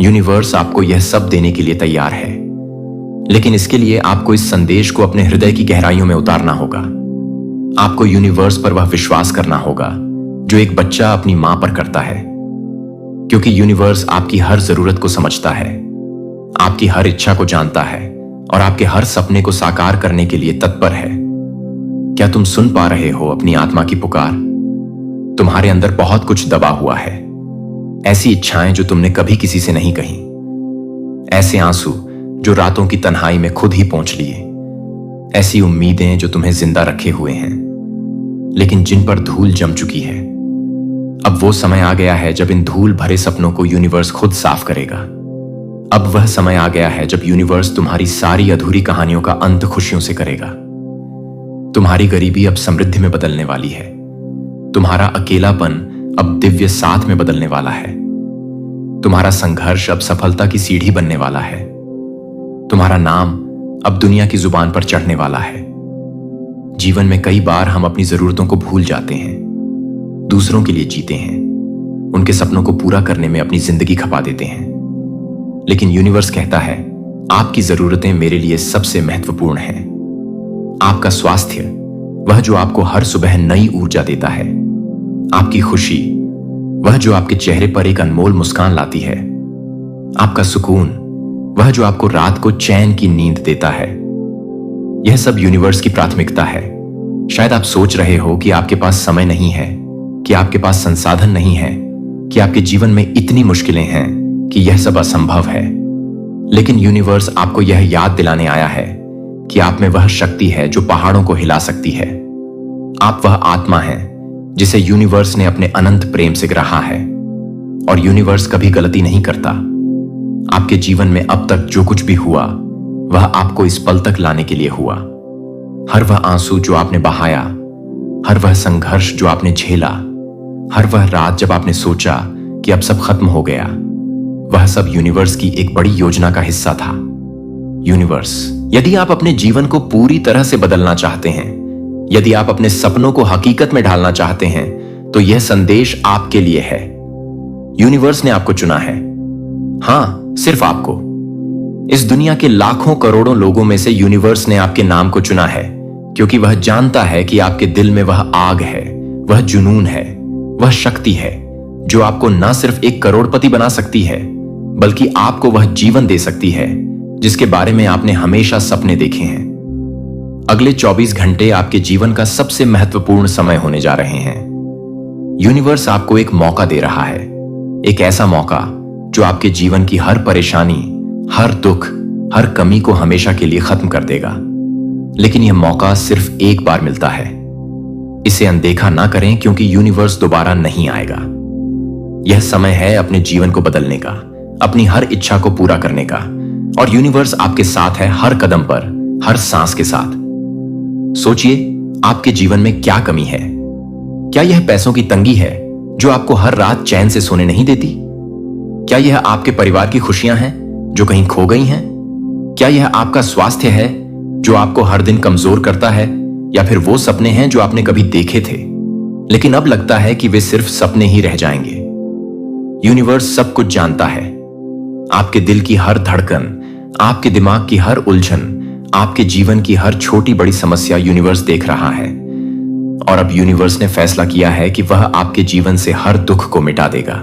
यूनिवर्स आपको यह सब देने के लिए तैयार है, लेकिन इसके लिए आपको इस संदेश को अपने हृदय की गहराइयों में उतारना होगा। आपको यूनिवर्स पर वह विश्वास करना होगा जो एक बच्चा अपनी मां पर करता है, क्योंकि यूनिवर्स आपकी हर जरूरत को समझता है, आपकी हर इच्छा को जानता है और आपके हर सपने को साकार करने के लिए तत्पर है। क्या तुम सुन पा रहे हो अपनी आत्मा की पुकार? तुम्हारे अंदर बहुत कुछ दबा हुआ है, ऐसी इच्छाएं जो तुमने कभी किसी से नहीं कही, ऐसे आंसू जो रातों की तन्हाई में खुद ही पहुंच लिए, ऐसी उम्मीदें जो तुम्हें जिंदा रखे हुए हैं लेकिन जिन पर धूल जम चुकी है। अब वो समय आ गया है जब इन धूल भरे सपनों को यूनिवर्स खुद साफ करेगा। अब वह समय आ गया है जब यूनिवर्स तुम्हारी सारी अधूरी कहानियों का अंत खुशियों से करेगा। तुम्हारी गरीबी अब समृद्धि में बदलने वाली है। तुम्हारा अकेलापन अब दिव्य साथ में बदलने वाला है। तुम्हारा संघर्ष अब सफलता की सीढ़ी बनने वाला है। तुम्हारा नाम अब दुनिया की जुबान पर चढ़ने वाला है। जीवन में कई बार हम अपनी जरूरतों को भूल जाते हैं, दूसरों के लिए जीते हैं, उनके सपनों को पूरा करने में अपनी जिंदगी खपा देते हैं। लेकिन यूनिवर्स कहता है, आपकी जरूरतें मेरे लिए सबसे महत्वपूर्ण हैं। आपका स्वास्थ्य, वह जो आपको हर सुबह नई ऊर्जा देता है। आपकी खुशी, वह जो आपके चेहरे पर एक अनमोल मुस्कान लाती है। आपका सुकून, वह जो आपको रात को चैन की नींद देता है। यह सब यूनिवर्स की प्राथमिकता है। शायद आप सोच रहे हो कि आपके पास समय नहीं है, कि आपके पास संसाधन नहीं है, कि आपके जीवन में इतनी मुश्किलें हैं कि यह सब असंभव है। लेकिन यूनिवर्स आपको यह याद दिलाने आया है कि आप में वह शक्ति है जो पहाड़ों को हिला सकती है। आप वह आत्मा हैं जिसे यूनिवर्स ने अपने अनंत प्रेम से गढ़ा है, और यूनिवर्स कभी गलती नहीं करता। आपके जीवन में अब तक जो कुछ भी हुआ वह आपको इस पल तक लाने के लिए हुआ। हर वह आंसू जो आपने बहाया, हर वह संघर्ष जो आपने झेला, हर वह रात जब आपने सोचा कि अब सब खत्म हो गया, वह सब यूनिवर्स की एक बड़ी योजना का हिस्सा था। यूनिवर्स, यदि आप अपने जीवन को पूरी तरह से बदलना चाहते हैं, यदि आप अपने सपनों को हकीकत में ढालना चाहते हैं, तो यह संदेश आपके लिए है। यूनिवर्स ने आपको चुना है। हां, सिर्फ आपको। इस दुनिया के लाखों करोड़ों लोगों में से यूनिवर्स ने आपके नाम को चुना है, क्योंकि वह जानता है कि आपके दिल में वह आग है, वह जुनून है, वह शक्ति है जो आपको न सिर्फ एक करोड़पति बना सकती है, बल्कि आपको वह जीवन दे सकती है जिसके बारे में आपने हमेशा सपने देखे हैं। अगले 24 घंटे आपके जीवन का सबसे महत्वपूर्ण समय होने जा रहे हैं। यूनिवर्स आपको एक मौका दे रहा है, एक ऐसा मौका जो आपके जीवन की हर परेशानी, हर दुख, हर कमी को हमेशा के लिए खत्म कर देगा। लेकिन यह मौका सिर्फ एक बार मिलता है। इसे अनदेखा ना करें, क्योंकि यूनिवर्स दोबारा नहीं आएगा। यह समय है अपने जीवन को बदलने का, अपनी हर इच्छा को पूरा करने का, और यूनिवर्स आपके साथ है हर कदम पर, हर सांस के साथ। सोचिए, आपके जीवन में क्या कमी है? क्या यह पैसों की तंगी है जो आपको हर रात चैन से सोने नहीं देती? क्या यह आपके परिवार की खुशियां हैं जो कहीं खो गई हैं? क्या यह आपका स्वास्थ्य है जो आपको हर दिन कमजोर करता है, या फिर वो सपने हैं जो आपने कभी देखे थे लेकिन अब लगता है कि वे सिर्फ सपने ही रह जाएंगे? यूनिवर्स सब कुछ जानता है। आपके दिल की हर धड़कन, आपके दिमाग की हर उलझन, आपके जीवन की हर छोटी बड़ी समस्या यूनिवर्स देख रहा है। और अब यूनिवर्स ने फैसला किया है कि वह आपके जीवन से हर दुख को मिटा देगा।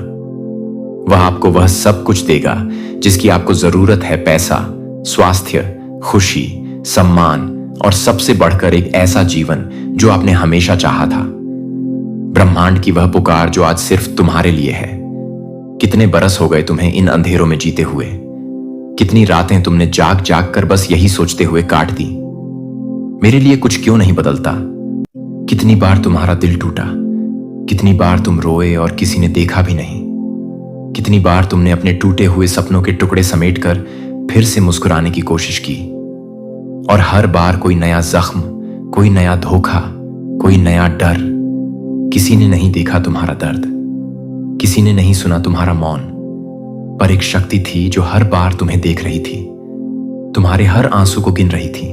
वह आपको वह सब कुछ देगा जिसकी आपको जरूरत है। पैसा, स्वास्थ्य, खुशी, सम्मान और सबसे बढ़कर एक ऐसा जीवन जो आपने हमेशा चाहा था। ब्रह्मांड की वह पुकार जो आज सिर्फ तुम्हारे लिए है। कितने बरस हो गए तुम्हें इन अंधेरों में जीते हुए? कितनी रातें तुमने जाग जाग कर बस यही सोचते हुए काट दी, मेरे लिए कुछ क्यों नहीं बदलता? कितनी बार तुम्हारा दिल टूटा, कितनी बार तुम रोए और किसी ने देखा भी नहीं। कितनी बार तुमने अपने टूटे हुए सपनों के टुकड़े समेटकर फिर से मुस्कुराने की कोशिश की, और हर बार कोई नया जख्म, कोई नया धोखा, कोई नया डर। किसी ने नहीं देखा तुम्हारा दर्द, किसी ने नहीं सुना तुम्हारा मौन, पर एक शक्ति थी जो हर बार तुम्हें देख रही थी, तुम्हारे हर आंसू को गिन रही थी,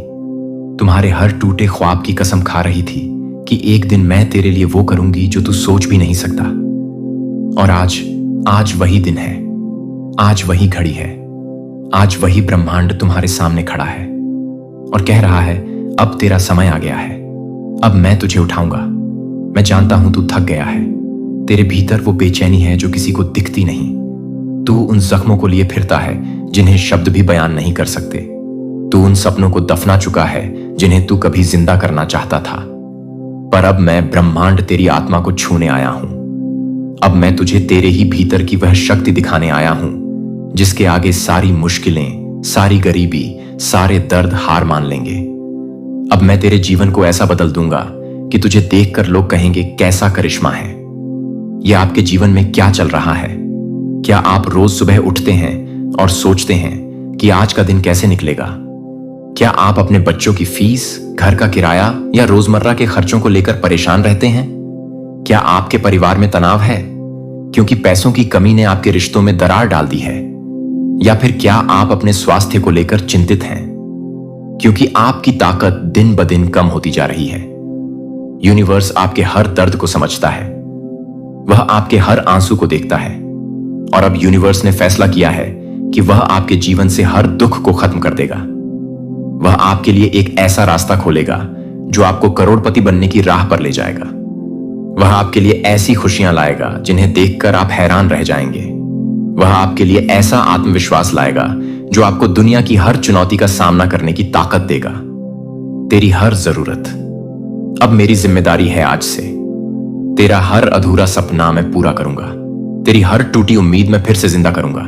तुम्हारे हर टूटे ख्वाब की कसम खा रही थी कि एक दिन मैं तेरे लिए वो करूंगी जो तू सोच भी नहीं सकता। और आज वही दिन है, आज वही घड़ी है, आज वही ब्रह्मांड तुम्हारे सामने खड़ा है और कह रहा है, अब तेरा समय आ गया है, अब मैं तुझे उठाऊंगा। मैं जानता हूं तू थक गया है, तेरे भीतर वो बेचैनी है जो किसी को दिखती नहीं। तू उन जख्मों को लिए फिरता है जिन्हें शब्द भी बयान नहीं कर सकते। तू उन सपनों को दफना चुका है जिन्हें तू कभी जिंदा करना चाहता था। पर अब मैं ब्रह्मांड तेरी आत्मा को छूने आया हूं। अब मैं तुझे तेरे ही भीतर की वह शक्ति दिखाने आया हूं जिसके आगे सारी मुश्किलें, सारी गरीबी, सारे दर्द हार मान लेंगे। अब मैं तेरे जीवन को ऐसा बदल दूंगा कि तुझे देखकर लोग कहेंगे, कैसा करिश्मा है। यह आपके जीवन में क्या चल रहा है? क्या आप रोज सुबह उठते हैं और सोचते हैं कि आज का दिन कैसे निकलेगा? क्या आप अपने बच्चों की फीस, घर का किराया या रोजमर्रा के खर्चों को लेकर परेशान रहते हैं? क्या आपके परिवार में तनाव है क्योंकि पैसों की कमी ने आपके रिश्तों में दरार डाल दी है? या फिर क्या आप अपने स्वास्थ्य को लेकर चिंतित हैं क्योंकि आपकी ताकत दिन ब दिन कम होती जा रही है? यूनिवर्स आपके हर दर्द को समझता है, वह आपके हर आंसू को देखता है, और अब यूनिवर्स ने फैसला किया है कि वह आपके जीवन से हर दुख को खत्म कर देगा। वह आपके लिए एक ऐसा रास्ता खोलेगा जो आपको करोड़पति बनने की राह पर ले जाएगा। वह आपके लिए ऐसी खुशियां लाएगा जिन्हें देखकर आप हैरान रह जाएंगे। वह आपके लिए ऐसा आत्मविश्वास लाएगा जो आपको दुनिया की हर चुनौती का सामना करने की ताकत देगा। तेरी हर जरूरत अब मेरी जिम्मेदारी है। आज से तेरा हर अधूरा सपना मैं पूरा करूंगा। तेरी हर टूटी उम्मीद मैं फिर से जिंदा करूंगा।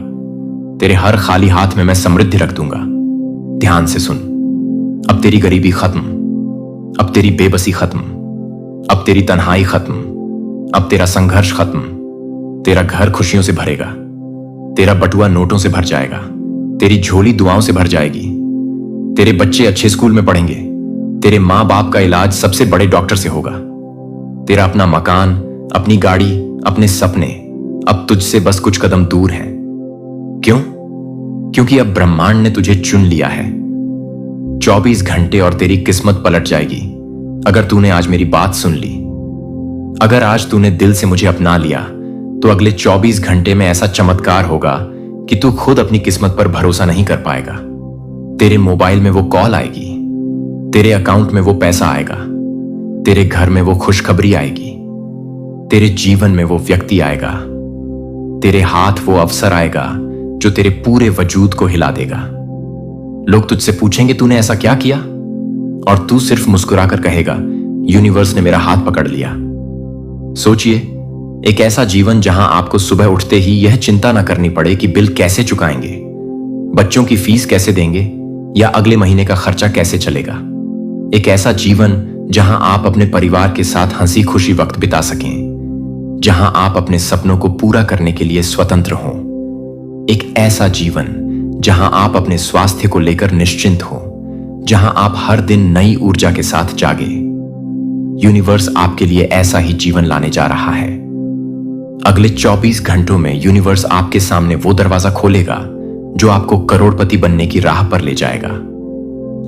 तेरे हर खाली हाथ में मैं समृद्धि रख दूंगा। ध्यान से सुन, अब तेरी गरीबी खत्म, अब तेरी बेबसी खत्म, अब तेरी तन्हाई खत्म, अब तेरा संघर्ष खत्म। तेरा घर खुशियों से भरेगा, तेरा बटुआ नोटों से भर जाएगा, तेरी झोली दुआओं से भर जाएगी। तेरे बच्चे अच्छे स्कूल में पढ़ेंगे, तेरे माँ बाप का इलाज सबसे बड़े डॉक्टर से होगा। तेरा अपना मकान, अपनी गाड़ी, अपने सपने अब तुझसे बस कुछ कदम दूर हैं। क्यों? क्योंकि अब ब्रह्मांड ने तुझे चुन लिया है। 24 घंटे और तेरी किस्मत पलट जाएगी अगर तूने आज मेरी बात सुन ली। अगर आज तूने दिल से मुझे अपना लिया तो अगले 24 घंटे में ऐसा चमत्कार होगा कि तू खुद अपनी किस्मत पर भरोसा नहीं कर पाएगा। तेरे मोबाइल में वो कॉल आएगी, तेरे अकाउंट में वो पैसा आएगा, तेरे घर में वो खुशखबरी आएगी, तेरे जीवन में वो व्यक्ति आएगा, तेरे हाथ वो अवसर आएगा जो तेरे पूरे वजूद को हिला देगा। लोग तुझसे पूछेंगे, तूने ऐसा क्या किया? और तू सिर्फ मुस्कुराकर कहेगा, यूनिवर्स ने मेरा हाथ पकड़ लिया। सोचिए, एक ऐसा जीवन जहां आपको सुबह उठते ही यह चिंता न करनी पड़े कि बिल कैसे चुकाएंगे, बच्चों की फीस कैसे देंगे या अगले महीने का खर्चा कैसे चलेगा। एक ऐसा जीवन जहां आप अपने परिवार के साथ हंसी खुशी वक्त बिता सकें, जहां आप अपने सपनों को पूरा करने के लिए स्वतंत्र हों। एक ऐसा जीवन जहां आप अपने स्वास्थ्य को लेकर निश्चिंत हो, जहां आप हर दिन नई ऊर्जा के साथ जागे। यूनिवर्स आपके लिए ऐसा ही जीवन लाने जा रहा है। अगले 24 घंटों में यूनिवर्स आपके सामने वो दरवाजा खोलेगा जो आपको करोड़पति बनने की राह पर ले जाएगा।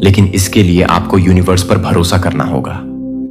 लेकिन इसके लिए आपको यूनिवर्स पर भरोसा करना होगा।